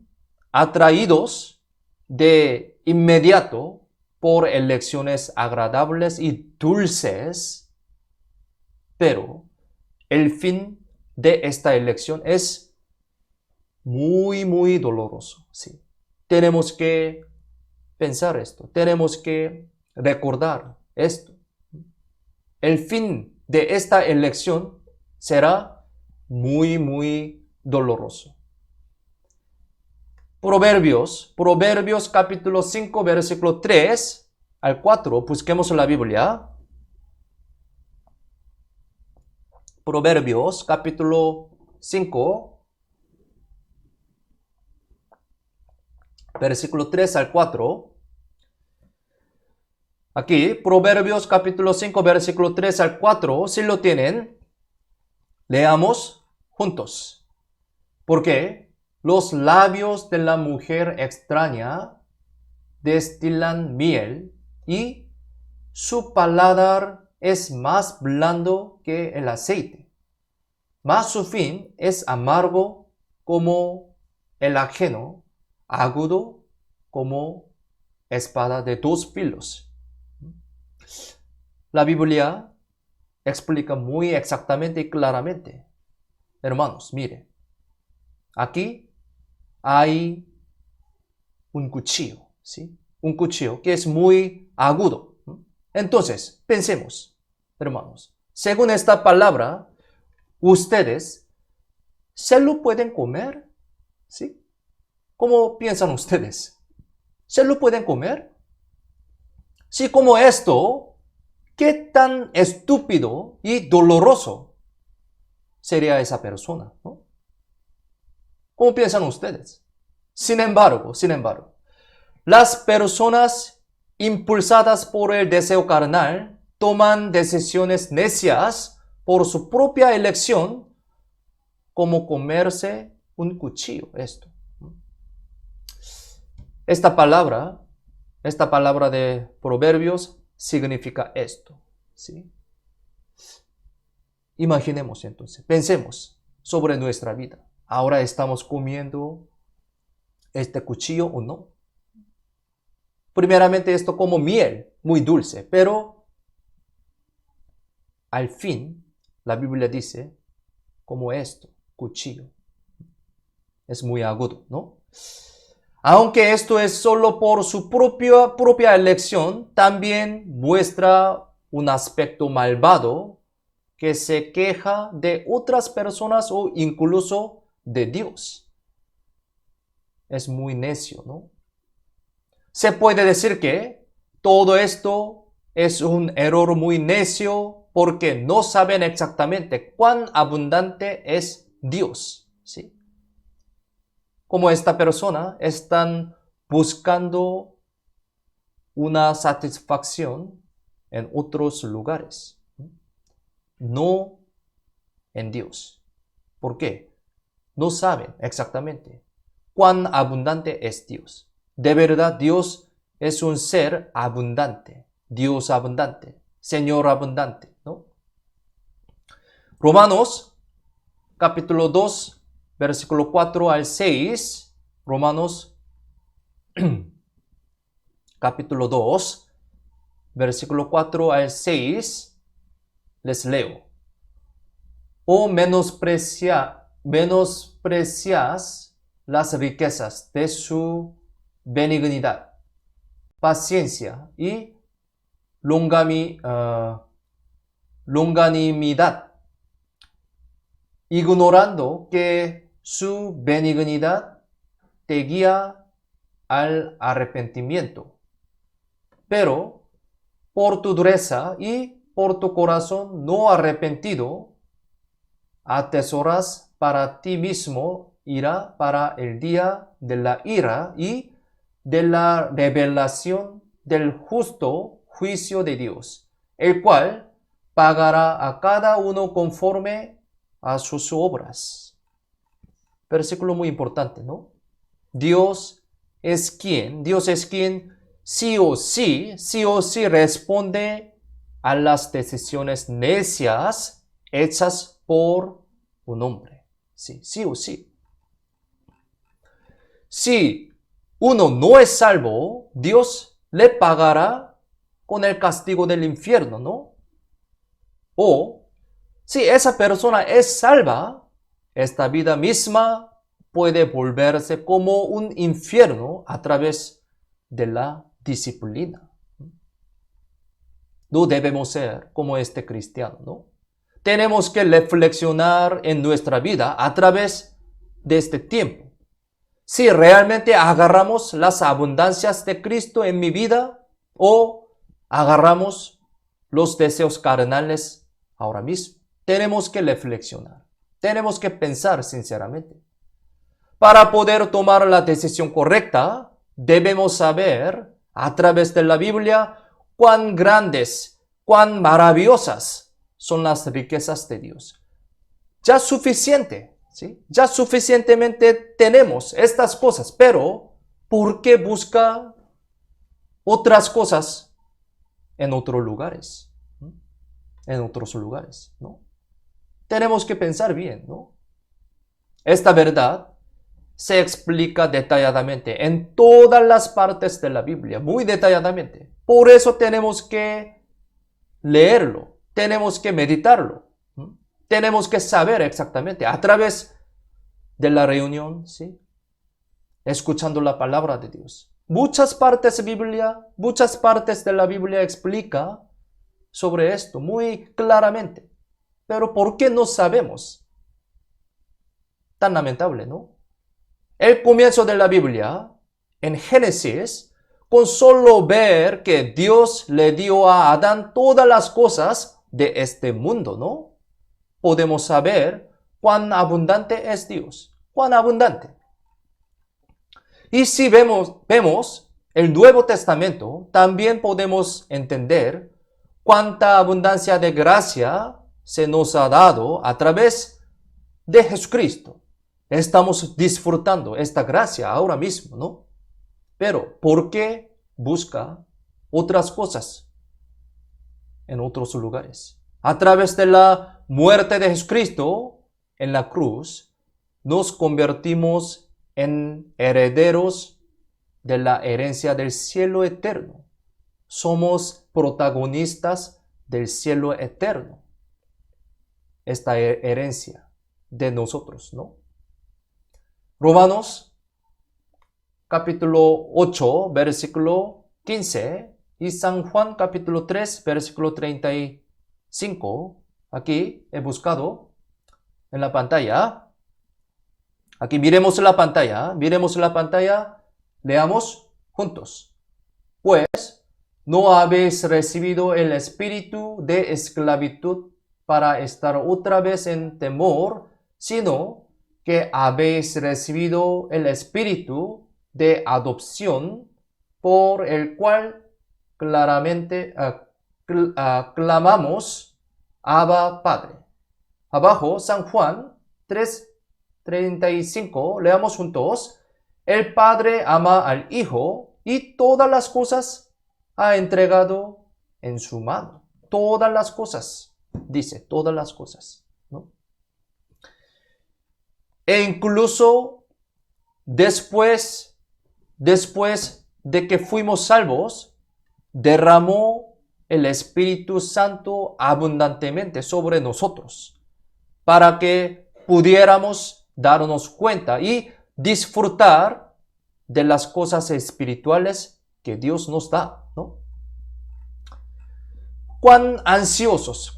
S1: atraídos de inmediato por elecciones agradables y dulces, pero el fin de esta elección es muy, muy doloroso, ¿sí? Tenemos que pensar esto, tenemos que recordar esto. El fin de esta elección será muy, muy doloroso. Proverbios capítulo 5, versículo 3 al 4, busquemos la Biblia. Proverbios capítulo 5, versículo 3 al 4. Aquí, Proverbios capítulo 5, versículo 3 al 4, si lo tienen, leamos juntos. Porque los labios de la mujer extraña destilan miel y su paladar es más blando que el aceite. Mas su fin es amargo como el ajeno, agudo como espada de dos filos. La Biblia explica muy exactamente y claramente. Hermanos, mire, aquí hay un cuchillo, ¿sí? Un cuchillo que es muy agudo. Entonces, pensemos, hermanos, según esta palabra, ustedes se lo pueden comer, ¿sí? ¿Cómo piensan ustedes? ¿Se lo pueden comer? Si como esto, ¿qué tan estúpido y doloroso sería esa persona, ¿no? ¿Cómo piensan ustedes? Sin embargo, las personas impulsadas por el deseo carnal toman decisiones necias por su propia elección, como comerse un cuchillo, esto. Esta palabra de Proverbios significa esto, ¿sí? Imaginemos entonces, pensemos sobre nuestra vida. ¿Ahora estamos comiendo este cuchillo o no? Primeramente esto como miel, muy dulce, pero al fin la Biblia dice como esto, cuchillo. Es muy agudo, ¿no? Aunque esto es solo por su propia elección, también muestra un aspecto malvado que se queja de otras personas o incluso de Dios. Es muy necio, ¿no? Se puede decir que todo esto es un error muy necio porque no saben exactamente cuán abundante es Dios, ¿sí? Como esta persona están buscando una satisfacción en otros lugares, no en Dios. ¿Por qué? No saben exactamente cuán abundante es Dios. De verdad, Dios es un ser abundante, Dios abundante, Señor abundante, ¿no? Romanos, capítulo 2, versículo 4 al 6, Romanos, capítulo 2, versículo 4 al 6, les leo. O menosprecias las riquezas de su benignidad, paciencia y longanimidad, ignorando que su benignidad te guía al arrepentimiento. Pero por tu dureza y por tu corazón no arrepentido, atesoras para ti mismo ira para el día de la ira y de la revelación del justo juicio de Dios, el cual pagará a cada uno conforme a sus obras. Versículo muy importante, ¿no? Dios es quien sí o sí responde a las decisiones necias hechas por un hombre. Sí o sí. Si uno no es salvo, Dios le pagará con el castigo del infierno, ¿no? O si esa persona es salva, esta vida misma puede volverse como un infierno a través de la disciplina. No debemos ser como este cristiano, ¿no? Tenemos que reflexionar en nuestra vida a través de este tiempo. Si realmente agarramos las abundancias de Cristo en mi vida o agarramos los deseos carnales ahora mismo. Tenemos que reflexionar. Tenemos que pensar sinceramente. Para poder tomar la decisión correcta, debemos saber a través de la Biblia cuán grandes, cuán maravillosas son las riquezas de Dios. Ya suficiente ¿sí? Ya suficientemente tenemos estas cosas, pero ¿por qué busca otras cosas en otros lugares? En otros lugares, ¿no? Tenemos que pensar bien, ¿no? Esta verdad se explica detalladamente en todas las partes de la Biblia, muy detalladamente. Por eso tenemos que leerlo, tenemos que meditarlo, tenemos que saber exactamente a través de la reunión, ¿sí? Escuchando la palabra de Dios. Muchas partes de la Biblia explica sobre esto muy claramente. Pero ¿por qué no sabemos? Tan lamentable, ¿no? El comienzo de la Biblia, en Génesis, con solo ver que Dios le dio a Adán todas las cosas de este mundo, ¿no? Podemos saber cuán abundante es Dios, cuán abundante. Y si vemos el Nuevo Testamento, también podemos entender cuánta abundancia de gracia se nos ha dado a través de Jesucristo. Estamos disfrutando esta gracia ahora mismo, ¿no? Pero, ¿por qué busca otras cosas en otros lugares? A través de la muerte de Jesucristo en la cruz, nos convertimos en herederos de la herencia del cielo eterno. Somos protagonistas del cielo eterno. Esta herencia de nosotros, ¿no? Romanos capítulo 8, versículo 15 y San Juan capítulo 3, versículo 35. Aquí he buscado en la pantalla. Aquí miremos la pantalla, leamos juntos. Pues no habéis recibido el espíritu de esclavitud para estar otra vez en temor, sino que habéis recibido el espíritu de adopción, por el cual claramente clamamos, Abba Padre. Abajo, San Juan 3:35, leamos juntos. El Padre ama al Hijo y todas las cosas ha entregado en su mano. Todas las cosas, dice, todas las cosas, ¿no? E incluso después de que fuimos salvos, derramó el Espíritu Santo abundantemente sobre nosotros, para que pudiéramos darnos cuenta y disfrutar de las cosas espirituales que Dios nos da, ¿no? Cuán ansiosos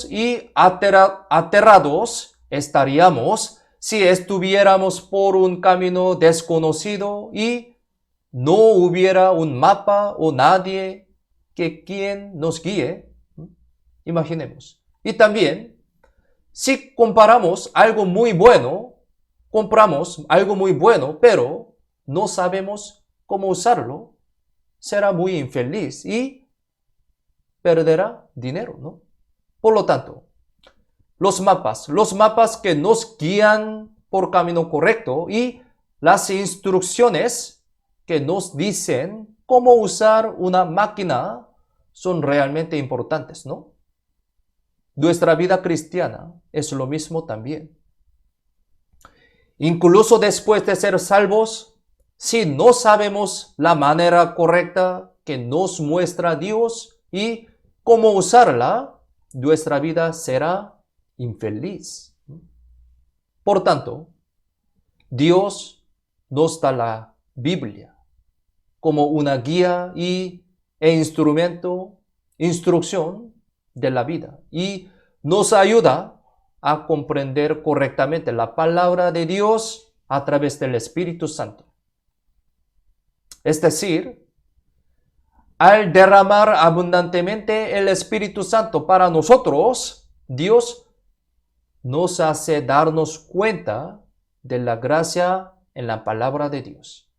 S1: y aterrados estaríamos si estuviéramos por un camino desconocido y no hubiera un mapa o nadie quien nos guíe. Imaginemos. Y también, si compramos algo muy bueno, pero no sabemos cómo usarlo, será muy infeliz y perderá dinero, ¿no? Por lo tanto, los mapas que nos guían por camino correcto y las instrucciones que nos dicen cómo usar una máquina son realmente importantes, ¿no? Nuestra vida cristiana es lo mismo también. Incluso después de ser salvos, si no sabemos la manera correcta que nos muestra Dios y cómo usarla, nuestra vida será infeliz. Por tanto, Dios nos da la Biblia como una guía e instrucción de la vida y nos ayuda a comprender correctamente la palabra de Dios a través del Espíritu Santo. Es decir, al derramar abundantemente el Espíritu Santo para nosotros, Dios nos hace darnos cuenta de la gracia en la palabra de Dios,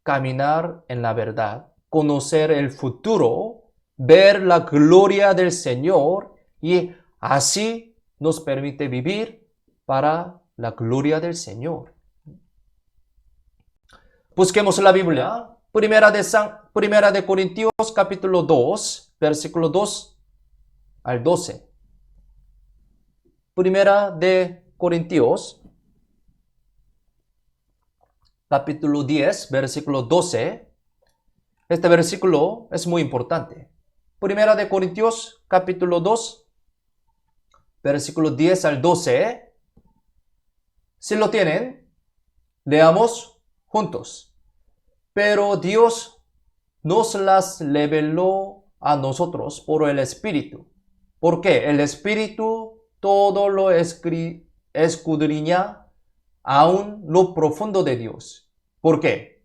S1: caminar en la verdad, conocer el futuro, ver la gloria del Señor y así nos permite vivir para la gloria del Señor. Busquemos la Biblia. Primera de Corintios capítulo 2, versículo 2 al 12. Primera de Corintios capítulo 10, versículo 12. Este versículo es muy importante. Primera de Corintios capítulo 2, versículo 10 al 12. Si lo tienen, leamos juntos. Pero Dios nos las reveló a nosotros por el Espíritu. Porque el Espíritu todo lo escudriña, aún lo profundo de Dios. ¿Por qué?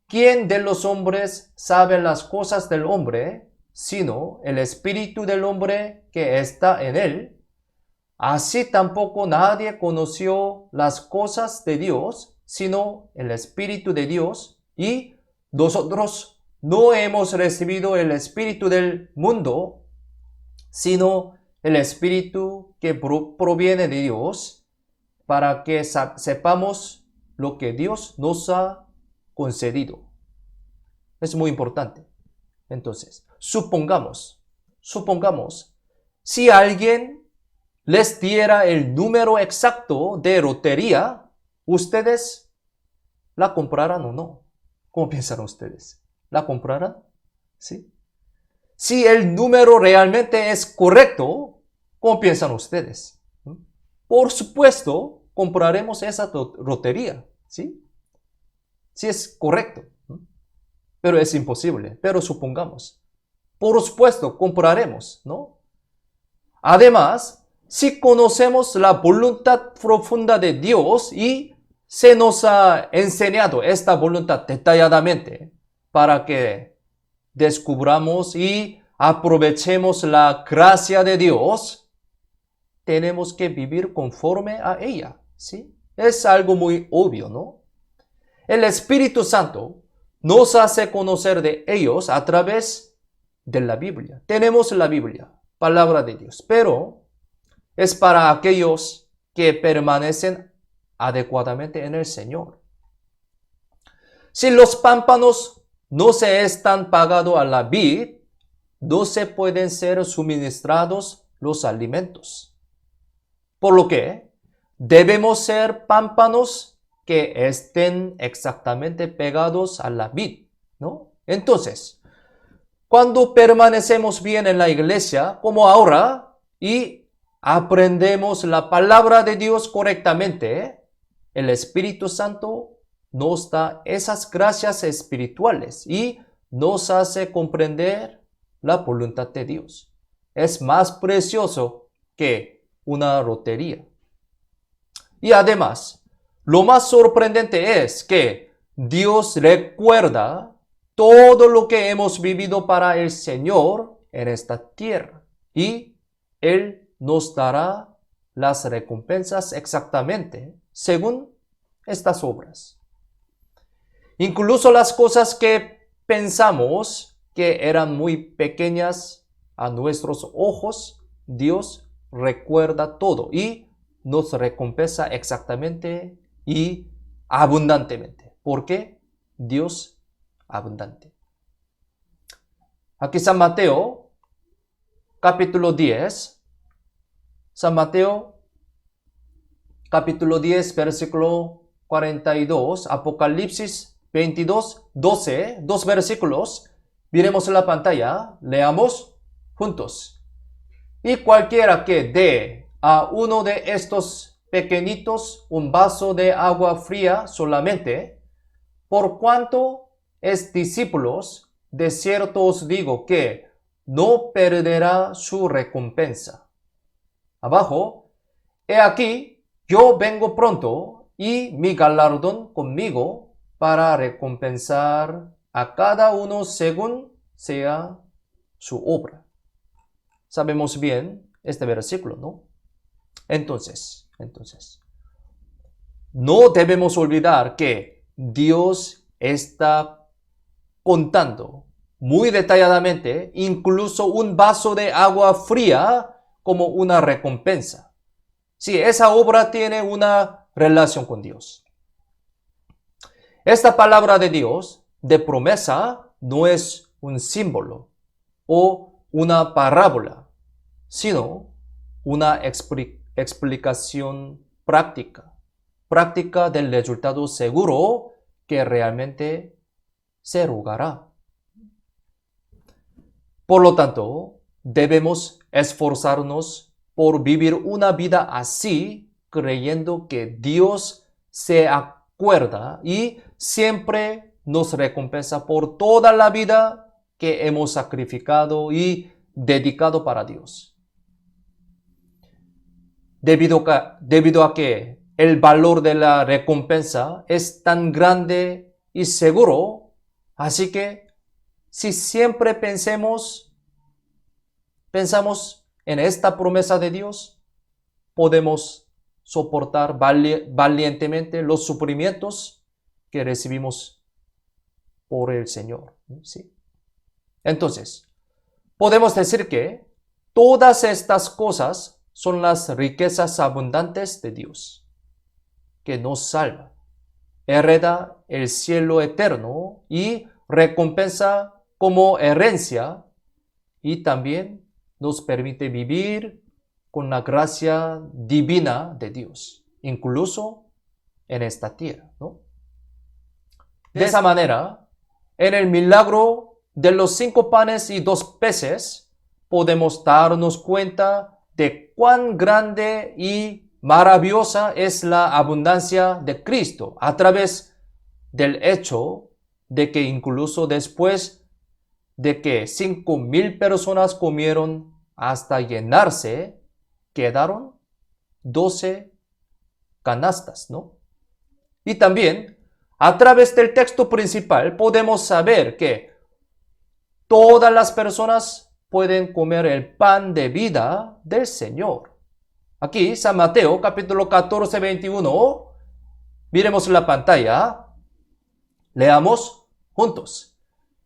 S1: ¿Quién de los hombres sabe las cosas del hombre, sino el Espíritu del hombre que está en él? Así tampoco nadie conoció las cosas de Dios, sino el Espíritu de Dios. Y nosotros no hemos recibido el Espíritu del mundo, sino el Espíritu que proviene de Dios, para que sepamos lo que Dios nos ha concedido. Es muy importante. Entonces, supongamos, si alguien les diera el número exacto de lotería, ¿ustedes la comprarán o no? ¿Cómo piensan ustedes? ¿La comprarán? ¿Sí? Si el número realmente es correcto, ¿cómo piensan ustedes? Por supuesto, compraremos esa lotería, ¿sí? Si es correcto. Pero es imposible. Pero supongamos. Por supuesto, compraremos, ¿no? Además, si conocemos la voluntad profunda de Dios y se nos ha enseñado esta voluntad detalladamente para que descubramos y aprovechemos la gracia de Dios, tenemos que vivir conforme a ella, ¿sí? Es algo muy obvio, ¿no? El Espíritu Santo nos hace conocer de ellos a través de la Biblia. Tenemos la Biblia, palabra de Dios, pero es para aquellos que permanecen adecuadamente en el Señor. Si los pámpanos no se están pagados a la vid, no se pueden ser suministrados los alimentos. Por lo que debemos ser pámpanos que estén exactamente pegados a la vid, ¿no? Entonces, cuando permanecemos bien en la iglesia, como ahora, y aprendemos la palabra de Dios correctamente, el Espíritu Santo nos da esas gracias espirituales y nos hace comprender la voluntad de Dios. Es más precioso que una lotería. Y además, lo más sorprendente es que Dios recuerda todo lo que hemos vivido para el Señor en esta tierra y Él nos dará las recompensas exactamente según estas obras. Incluso las cosas que pensamos que eran muy pequeñas a nuestros ojos, Dios recuerda todo y nos recompensa exactamente y abundantemente. ¿Por qué? Dios abundante. Aquí San Mateo, capítulo 10. San Mateo, capítulo 10, versículo 42. Apocalipsis 22, 12. Dos versículos. Miremos en la pantalla. Leamos juntos. Y cualquiera que dé a uno de estos pequeñitos un vaso de agua fría solamente, por cuanto es discípulos, de cierto os digo que no perderá su recompensa. Abajo, he aquí, yo vengo pronto y mi galardón conmigo para recompensar a cada uno según sea su obra. Sabemos bien este versículo, ¿no? Entonces, no debemos olvidar que Dios está contando muy detalladamente incluso un vaso de agua fría como una recompensa. si esa obra tiene una relación con Dios. Esta palabra de Dios, de promesa, no es un símbolo o una parábola, sino una explicación práctica del resultado seguro que realmente se rogará. Por lo tanto, debemos esforzarnos por vivir una vida así, creyendo que Dios se acuerda y siempre nos recompensa por toda la vida que hemos sacrificado y dedicado para Dios. Debido a que el valor de la recompensa es tan grande y seguro, así que si siempre pensamos en esta promesa de Dios, podemos soportar valientemente los sufrimientos que recibimos por el Señor. ¿Sí? Entonces, podemos decir que todas estas cosas son las riquezas abundantes de Dios, que nos salva, hereda el cielo eterno y recompensa como herencia, y también nos permite vivir con la gracia divina de Dios, incluso en esta tierra, ¿no? De esa manera, en el milagro de los 5 panes y 2 peces, podemos darnos cuenta de cuán grande y maravillosa es la abundancia de Cristo a través del hecho de que incluso después de que 5,000 personas comieron hasta llenarse, quedaron 12 canastas, ¿no? Y también, a través del texto principal, podemos saber que todas las personas pueden comer el pan de vida del Señor. Aquí, San Mateo, capítulo 14, 21. Miremos la pantalla. Leamos juntos.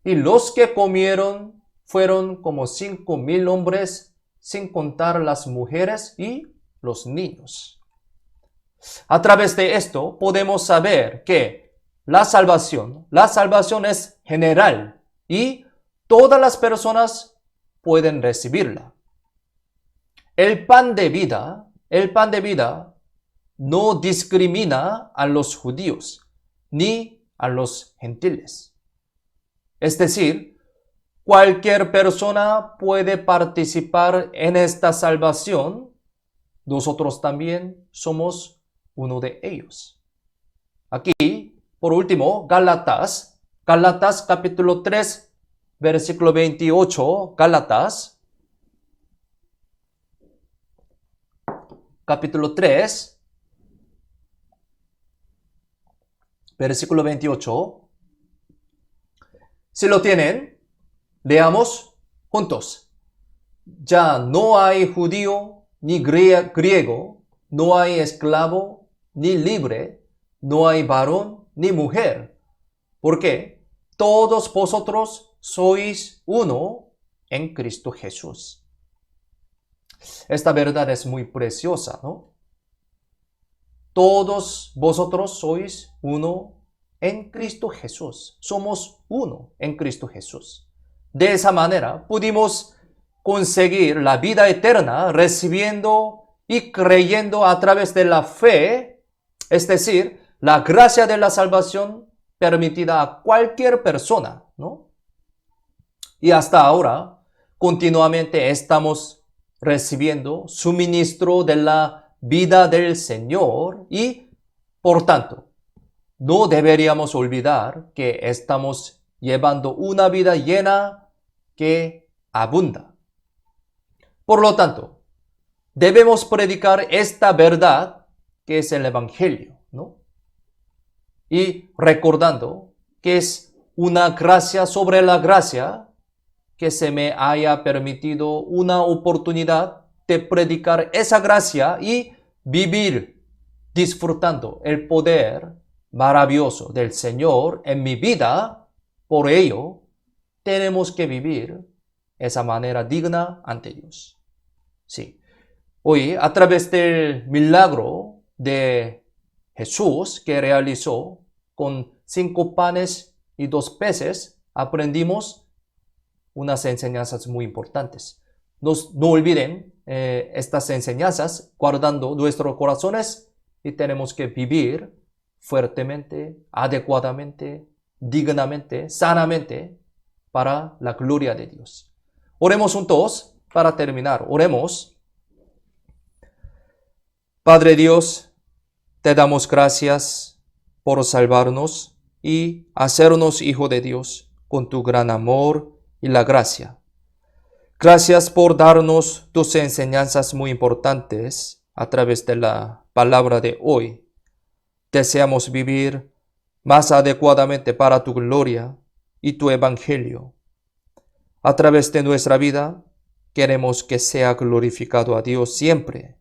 S1: Y los que comieron fueron como 5,000 hombres, sin contar las mujeres y los niños. A través de esto podemos saber que la salvación es general y todas las personas pueden recibirla. El pan de vida no discrimina a los judíos ni a los gentiles. Es decir, cualquier persona puede participar en esta salvación. Nosotros también somos uno de ellos. Aquí, por último, Gálatas capítulo 3, versículo 28, Gálatas, capítulo 3, versículo 28. Si lo tienen, leamos juntos. Ya no hay judío ni griego, no hay esclavo ni libre, no hay varón ni mujer, porque todos vosotros sois uno en Cristo Jesús. Esta verdad es muy preciosa, ¿no? Todos vosotros sois uno en Cristo Jesús. Somos uno en Cristo Jesús. De esa manera pudimos conseguir la vida eterna recibiendo y creyendo a través de la fe, es decir, la gracia de la salvación permitida a cualquier persona, ¿no? Y hasta ahora, continuamente estamos recibiendo suministro de la vida del Señor y, por tanto, no deberíamos olvidar que estamos llevando una vida llena que abunda. Por lo tanto, debemos predicar esta verdad que es el Evangelio, ¿no? Y recordando que es una gracia sobre la gracia que se me haya permitido una oportunidad de predicar esa gracia y vivir disfrutando el poder maravilloso del Señor en mi vida. Por ello, tenemos que vivir esa manera digna ante Dios. Sí. Hoy, a través del milagro de Jesús que realizó con 5 panes y 2 peces, aprendimos unas enseñanzas muy importantes. No olviden estas enseñanzas guardando nuestros corazones y tenemos que vivir fuertemente, adecuadamente, dignamente, sanamente para la gloria de Dios. Oremos juntos para terminar. Oremos. Padre Dios, te damos gracias por salvarnos y hacernos hijo de Dios con tu gran amor y la gracia. Gracias por darnos tus enseñanzas muy importantes a través de la palabra de hoy. Deseamos vivir más adecuadamente para tu gloria y tu evangelio. A través de nuestra vida, queremos que sea glorificado a Dios siempre.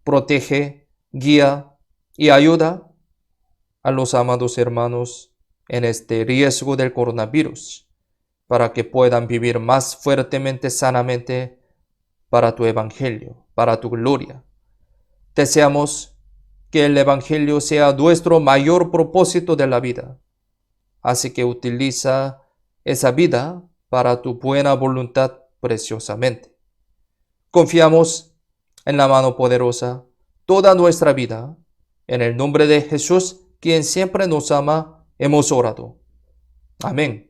S1: Protege, guía y ayuda a los amados hermanos en este riesgo del coronavirus, para que puedan vivir más fuertemente, sanamente, para tu evangelio, para tu gloria. Deseamos que el evangelio sea nuestro mayor propósito de la vida. Así que utiliza esa vida para tu buena voluntad preciosamente. Confiamos en la mano poderosa toda nuestra vida. En el nombre de Jesús, quien siempre nos ama, hemos orado. Amén.